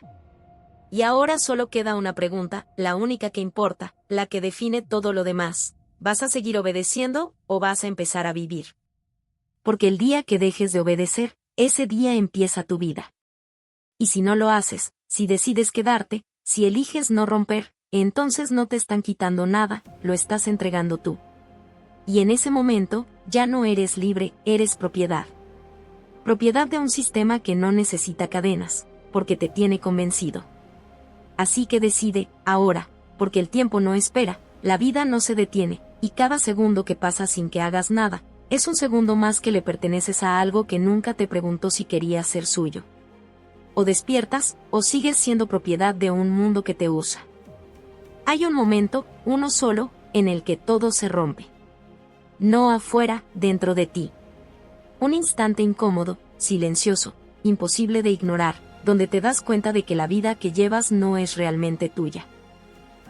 Y ahora solo queda una pregunta, la única que importa, la que define todo lo demás. ¿Vas a seguir obedeciendo o vas a empezar a vivir? Porque el día que dejes de obedecer, ese día empieza tu vida. Y si no lo haces, si decides quedarte, si eliges no romper, entonces no te están quitando nada, lo estás entregando tú. Y en ese momento, ya no eres libre, eres propiedad. Propiedad de un sistema que no necesita cadenas, porque te tiene convencido. Así que decide, ahora, porque el tiempo no espera, la vida no se detiene, y cada segundo que pasa sin que hagas nada, es un segundo más que le perteneces a algo que nunca te preguntó si quería ser suyo. O despiertas, o sigues siendo propiedad de un mundo que te usa. Hay un momento, uno solo, en el que todo se rompe. No afuera, dentro de ti. Un instante incómodo, silencioso, imposible de ignorar, donde te das cuenta de que la vida que llevas no es realmente tuya.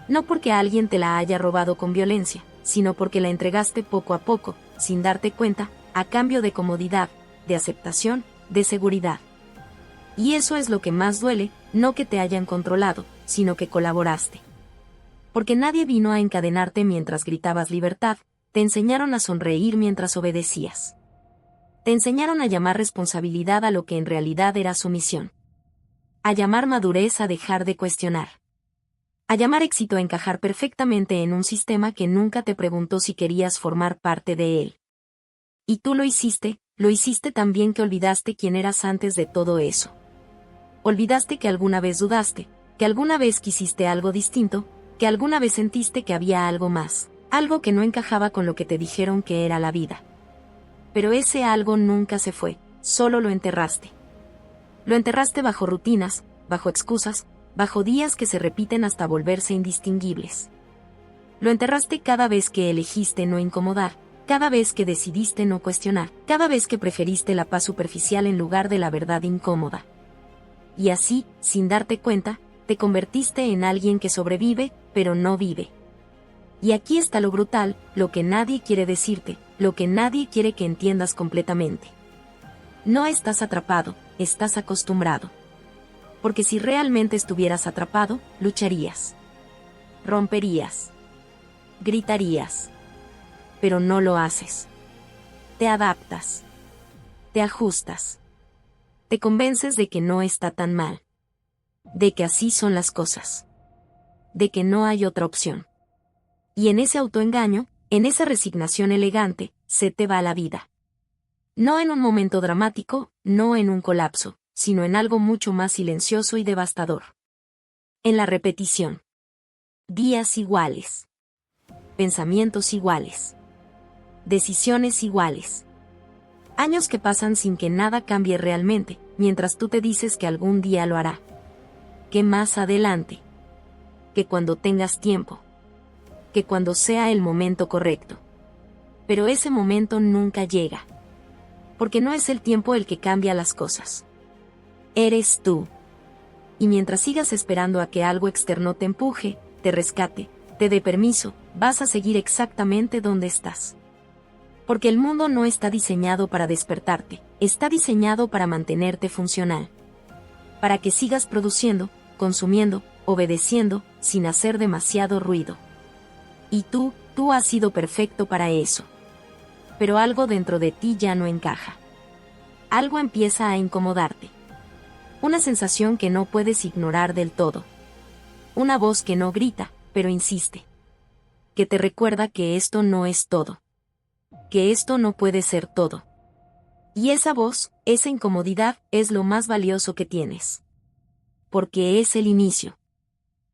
No porque alguien te la haya robado con violencia, sino porque la entregaste poco a poco, sin darte cuenta, a cambio de comodidad, de aceptación, de seguridad. Y eso es lo que más duele, no que te hayan controlado, sino que colaboraste. Porque nadie vino a encadenarte mientras gritabas libertad, te enseñaron a sonreír mientras obedecías. Te enseñaron a llamar responsabilidad a lo que en realidad era sumisión. A llamar madurez a dejar de cuestionar. A llamar éxito a encajar perfectamente en un sistema que nunca te preguntó si querías formar parte de él. Y tú lo hiciste tan bien que olvidaste quién eras antes de todo eso. Olvidaste que alguna vez dudaste, que alguna vez quisiste algo distinto, que alguna vez sentiste que había algo más, algo que no encajaba con lo que te dijeron que era la vida. Pero ese algo nunca se fue, solo lo enterraste. Lo enterraste bajo rutinas, bajo excusas, bajo días que se repiten hasta volverse indistinguibles. Lo enterraste cada vez que elegiste no incomodar, cada vez que decidiste no cuestionar, cada vez que preferiste la paz superficial en lugar de la verdad incómoda. Y así, sin darte cuenta, te convertiste en alguien que sobrevive, pero no vive. Y aquí está lo brutal, lo que nadie quiere decirte, lo que nadie quiere que entiendas completamente. No estás atrapado, estás acostumbrado. Porque si realmente estuvieras atrapado, lucharías. Romperías. Gritarías. Pero no lo haces. Te adaptas. Te ajustas. Te convences de que no está tan mal. De que así son las cosas. De que no hay otra opción. Y en ese autoengaño, en esa resignación elegante, se te va la vida. No en un momento dramático, no en un colapso, sino en algo mucho más silencioso y devastador. En la repetición. Días iguales. Pensamientos iguales. Decisiones iguales. Años que pasan sin que nada cambie realmente, mientras tú te dices que algún día lo hará. Que más adelante. Que cuando tengas tiempo. Que cuando sea el momento correcto. Pero ese momento nunca llega. Porque no es el tiempo el que cambia las cosas. Eres tú. Y mientras sigas esperando a que algo externo te empuje, te rescate, te dé permiso, vas a seguir exactamente donde estás. Porque el mundo no está diseñado para despertarte, está diseñado para mantenerte funcional. Para que sigas produciendo, consumiendo, obedeciendo, sin hacer demasiado ruido. Y tú has sido perfecto para eso. Pero algo dentro de ti ya no encaja. Algo empieza a incomodarte. Una sensación que no puedes ignorar del todo. Una voz que no grita, pero insiste. Que te recuerda que esto no es todo. Que esto no puede ser todo. Y esa voz, esa incomodidad, es lo más valioso que tienes. Porque es el inicio.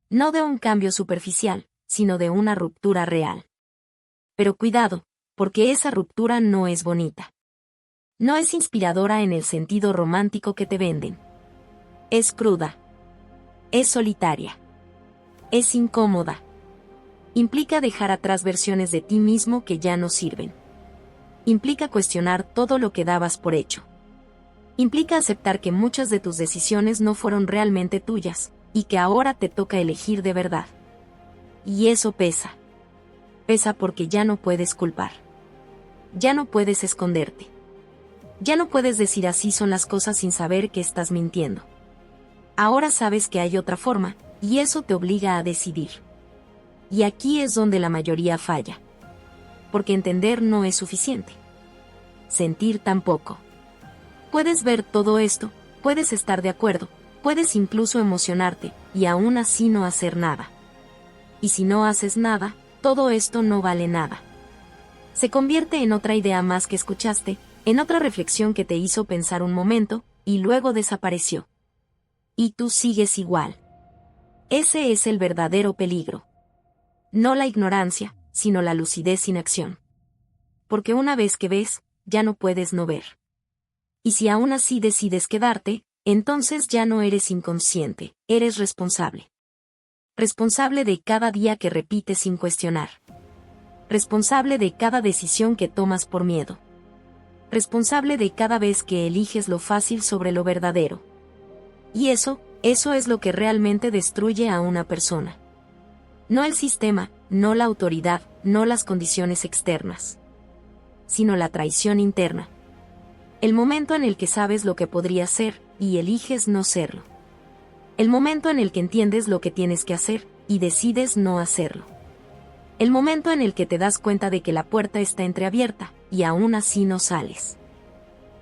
No de un cambio superficial, sino de una ruptura real. Pero cuidado, porque esa ruptura no es bonita. No es inspiradora en el sentido romántico que te venden. Es cruda. Es solitaria. Es incómoda. Implica dejar atrás versiones de ti mismo que ya no sirven. Implica cuestionar todo lo que dabas por hecho. Implica aceptar que muchas de tus decisiones no fueron realmente tuyas, y que ahora te toca elegir de verdad. Y eso pesa. Pesa porque ya no puedes culpar. Ya no puedes esconderte. Ya no puedes decir así son las cosas sin saber que estás mintiendo. Ahora sabes que hay otra forma, y eso te obliga a decidir. Y aquí es donde la mayoría falla. Porque entender no es suficiente. Sentir tampoco. Puedes ver todo esto, puedes estar de acuerdo, puedes incluso emocionarte, y aún así no hacer nada. Y si no haces nada, todo esto no vale nada. Se convierte en otra idea más que escuchaste, en otra reflexión que te hizo pensar un momento, y luego desapareció. Y tú sigues igual. Ese es el verdadero peligro. No la ignorancia, sino la lucidez sin acción. Porque una vez que ves, ya no puedes no ver. Y si aún así decides quedarte, entonces ya no eres inconsciente, eres responsable. Responsable de cada día que repites sin cuestionar. Responsable de cada decisión que tomas por miedo. Responsable de cada vez que eliges lo fácil sobre lo verdadero. Y eso es lo que realmente destruye a una persona. No el sistema, no la autoridad, no las condiciones externas. Sino la traición interna. El momento en el que sabes lo que podría ser, y eliges no serlo. El momento en el que entiendes lo que tienes que hacer, y decides no hacerlo. El momento en el que te das cuenta de que la puerta está entreabierta, y aún así no sales.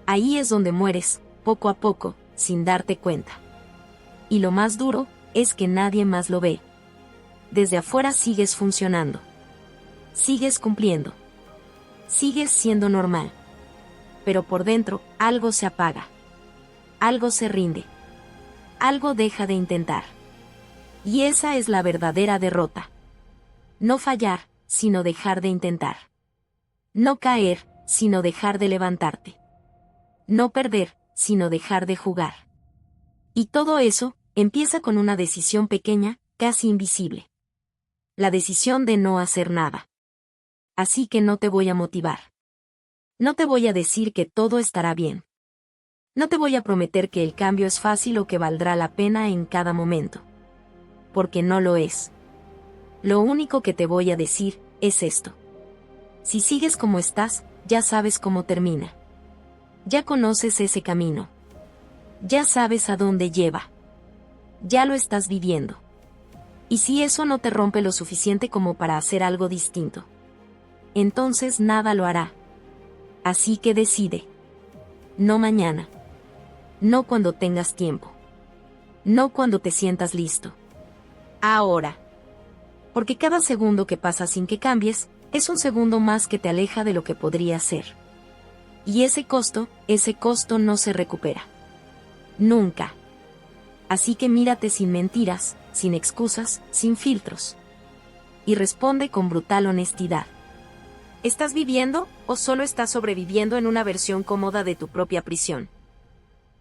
Ahí es donde mueres, poco a poco, sin darte cuenta. Y lo más duro, es que nadie más lo ve. Desde afuera sigues funcionando. Sigues cumpliendo. Sigues siendo normal. Pero por dentro, algo se apaga. Algo se rinde. Algo deja de intentar. Y esa es la verdadera derrota. No fallar, sino dejar de intentar. No caer, sino dejar de levantarte. No perder, sino dejar de jugar. Y todo eso, empieza con una decisión pequeña, casi invisible. La decisión de no hacer nada. Así que no te voy a motivar. No te voy a decir que todo estará bien. No te voy a prometer que el cambio es fácil o que valdrá la pena en cada momento. Porque no lo es. Lo único que te voy a decir, es esto. Si sigues como estás, ya sabes cómo termina. Ya conoces ese camino. Ya sabes a dónde lleva. Ya lo estás viviendo. Y si eso no te rompe lo suficiente como para hacer algo distinto, entonces nada lo hará. Así que decide. No mañana. No cuando tengas tiempo. No cuando te sientas listo. Ahora. Porque cada segundo que pasa sin que cambies, Es un segundo más que te aleja de lo que podría ser. Y ese costo no se recupera. Nunca. Así que mírate sin mentiras, sin excusas, sin filtros. Y responde con brutal honestidad. ¿Estás viviendo, o solo estás sobreviviendo en una versión cómoda de tu propia prisión?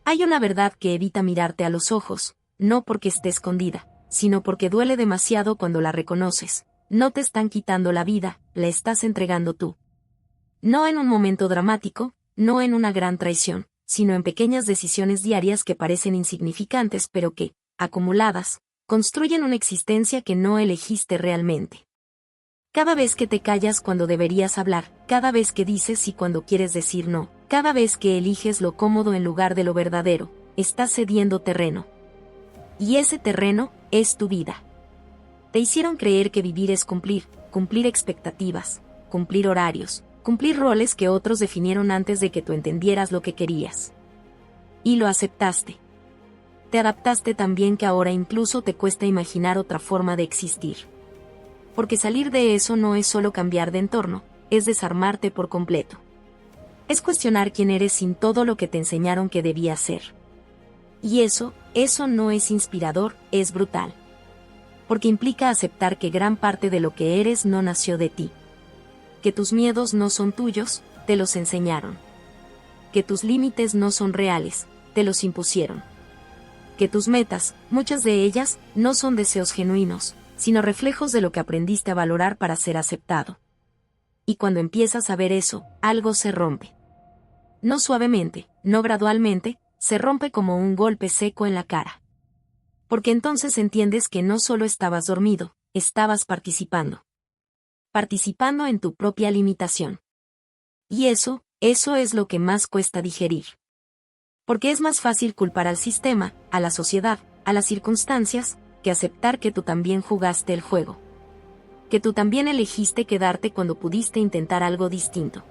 Hay una verdad que evita mirarte a los ojos, no porque esté escondida, sino porque duele demasiado cuando la reconoces. No te están quitando la vida, la estás entregando tú. No en un momento dramático, no en una gran traición, sino en pequeñas decisiones diarias que parecen insignificantes pero que, acumuladas, construyen una existencia que no elegiste realmente. Cada vez que te callas cuando deberías hablar, cada vez que dices y cuando quieres decir no, cada vez que eliges lo cómodo en lugar de lo verdadero, estás cediendo terreno. Y ese terreno es tu vida. Te hicieron creer que vivir es cumplir expectativas, cumplir horarios, cumplir roles que otros definieron antes de que tú entendieras lo que querías. Y lo aceptaste. Te adaptaste tan bien que ahora incluso te cuesta imaginar otra forma de existir. Porque salir de eso no es solo cambiar de entorno, es desarmarte por completo. Es cuestionar quién eres sin todo lo que te enseñaron que debías ser. Y eso no es inspirador, es brutal. Porque implica aceptar que gran parte de lo que eres no nació de ti. Que tus miedos no son tuyos, te los enseñaron. Que tus límites no son reales, te los impusieron. Que tus metas, muchas de ellas, no son deseos genuinos, sino reflejos de lo que aprendiste a valorar para ser aceptado. Y cuando empiezas a ver eso, algo se rompe. No suavemente, no gradualmente, se rompe como un golpe seco en la cara. Porque entonces entiendes que no solo estabas dormido, estabas participando. Participando en tu propia limitación. Y eso es lo que más cuesta digerir. Porque es más fácil culpar al sistema, a la sociedad, a las circunstancias, que aceptar que tú también jugaste el juego. Que tú también elegiste quedarte cuando pudiste intentar algo distinto.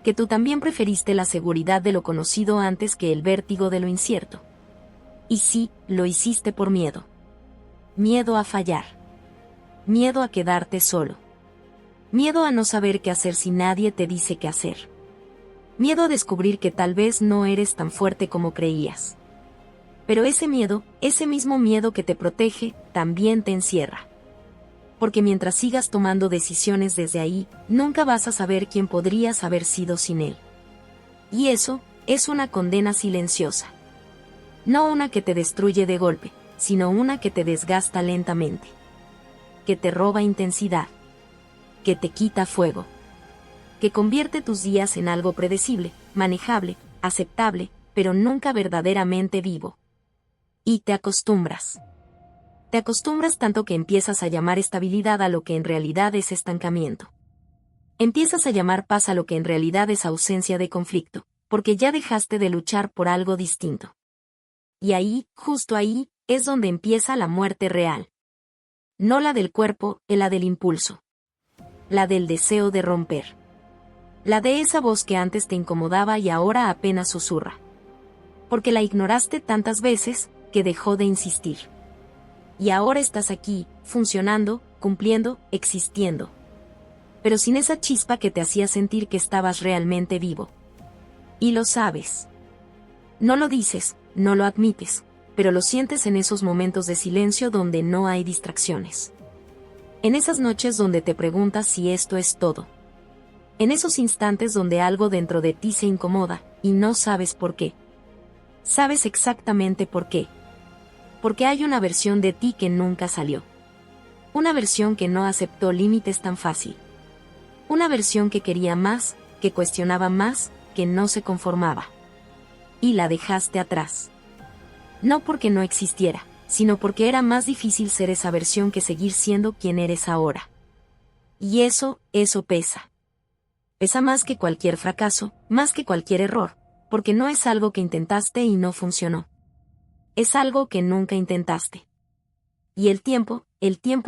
Que tú también preferiste la seguridad de lo conocido antes que el vértigo de lo incierto. Y sí, lo hiciste por miedo. Miedo a fallar. Miedo a quedarte solo. Miedo a no saber qué hacer si nadie te dice qué hacer. Miedo a descubrir que tal vez no eres tan fuerte como creías. Pero ese miedo, ese mismo miedo que te protege, también te encierra. Porque mientras sigas tomando decisiones desde ahí, nunca vas a saber quién podrías haber sido sin él. Y eso es una condena silenciosa. No una que te destruye de golpe, sino una que te desgasta lentamente. Que te roba intensidad. Que te quita fuego. Que convierte tus días en algo predecible, manejable, aceptable, pero nunca verdaderamente vivo. Y te acostumbras. Te acostumbras tanto que empiezas a llamar estabilidad a lo que en realidad es estancamiento. Empiezas a llamar paz a lo que en realidad es ausencia de conflicto, porque ya dejaste de luchar por algo distinto. Y ahí, justo ahí, es donde empieza la muerte real. No la del cuerpo, la del impulso. La del deseo de romper. La de esa voz que antes te incomodaba y ahora apenas susurra. Porque la ignoraste tantas veces, que dejó de insistir. Y ahora estás aquí, funcionando, cumpliendo, existiendo. Pero sin esa chispa que te hacía sentir que estabas realmente vivo. Y lo sabes. No lo dices, no lo admites, pero lo sientes en esos momentos de silencio donde no hay distracciones. En esas noches donde te preguntas si esto es todo. En esos instantes donde algo dentro de ti se incomoda, y no sabes por qué. Sabes exactamente por qué. Porque hay una versión de ti que nunca salió. Una versión que no aceptó límites tan fácil. Una versión que quería más, que cuestionaba más, que no se conformaba. Y la dejaste atrás. No porque no existiera, sino porque era más difícil ser esa versión que seguir siendo quien eres ahora. Y eso pesa. Pesa más que cualquier fracaso, más que cualquier error, porque no es algo que intentaste y no funcionó. Es algo que nunca intentaste. Y el tiempo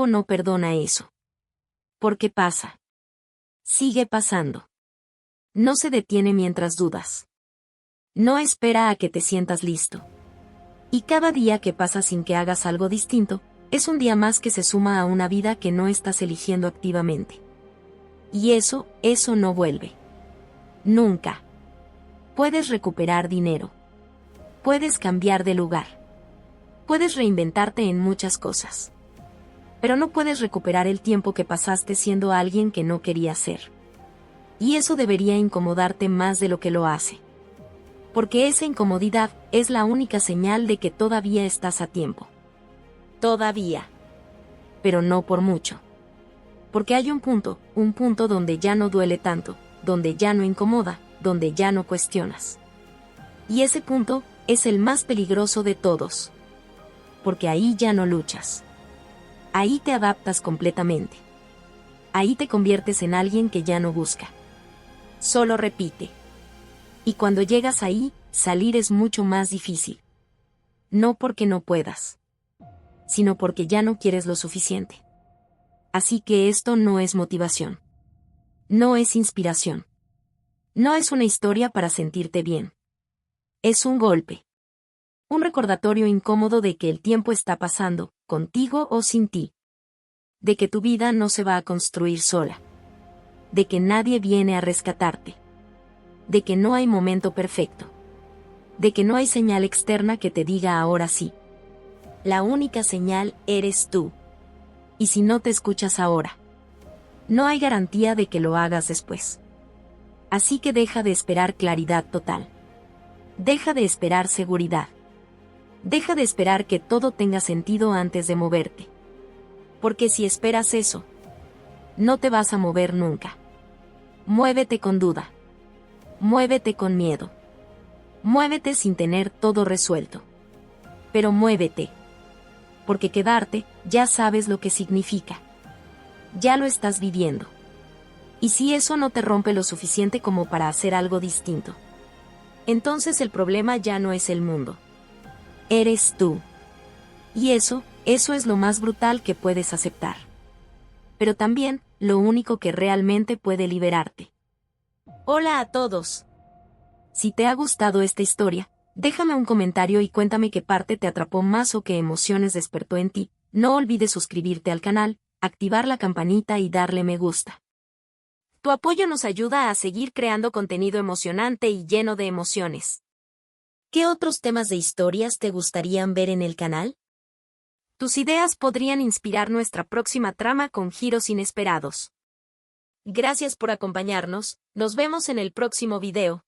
no perdona eso. Porque pasa. Sigue pasando. No se detiene mientras dudas. No espera a que te sientas listo. Y cada día que pasa sin que hagas algo distinto, es un día más que se suma a una vida que no estás eligiendo activamente. Y eso no vuelve. Nunca. Puedes recuperar dinero. Puedes cambiar de lugar. Puedes reinventarte en muchas cosas. Pero no puedes recuperar el tiempo que pasaste siendo alguien que no querías ser. Y eso debería incomodarte más de lo que lo hace. Porque esa incomodidad es la única señal de que todavía estás a tiempo. Todavía. Pero no por mucho. Porque hay un punto donde ya no duele tanto, donde ya no incomoda, donde ya no cuestionas. Y ese punto es el más peligroso de todos. Porque ahí ya no luchas. Ahí te adaptas completamente. Ahí te conviertes en alguien que ya no busca. Solo repite. Y cuando llegas ahí, salir es mucho más difícil. No porque no puedas, sino porque ya no quieres lo suficiente. Así que esto no es motivación. No es inspiración. No es una historia para sentirte bien. Es un golpe. Un recordatorio incómodo de que el tiempo está pasando, contigo o sin ti. De que tu vida no se va a construir sola. De que nadie viene a rescatarte. De que no hay momento perfecto. De que no hay señal externa que te diga ahora sí. La única señal eres tú. Y si no te escuchas ahora, no hay garantía de que lo hagas después. Así que deja de esperar claridad total. Deja de esperar seguridad. Deja de esperar que todo tenga sentido antes de moverte. Porque si esperas eso, no te vas a mover nunca. Muévete con duda. Muévete con miedo. Muévete sin tener todo resuelto. Pero muévete. Porque quedarte, ya sabes lo que significa. Ya lo estás viviendo. Y si eso no te rompe lo suficiente como para hacer algo distinto, entonces el problema ya no es el mundo. Eres tú. Y eso es lo más brutal que puedes aceptar. Pero también, lo único que realmente puede liberarte. Hola a todos. Si te ha gustado esta historia, déjame un comentario y cuéntame qué parte te atrapó más o qué emociones despertó en ti. No olvides suscribirte al canal, activar la campanita y darle me gusta. Tu apoyo nos ayuda a seguir creando contenido emocionante y lleno de emociones. ¿Qué otros temas de historias te gustarían ver en el canal? Tus ideas podrían inspirar nuestra próxima trama con giros inesperados. Gracias por acompañarnos, nos vemos en el próximo video.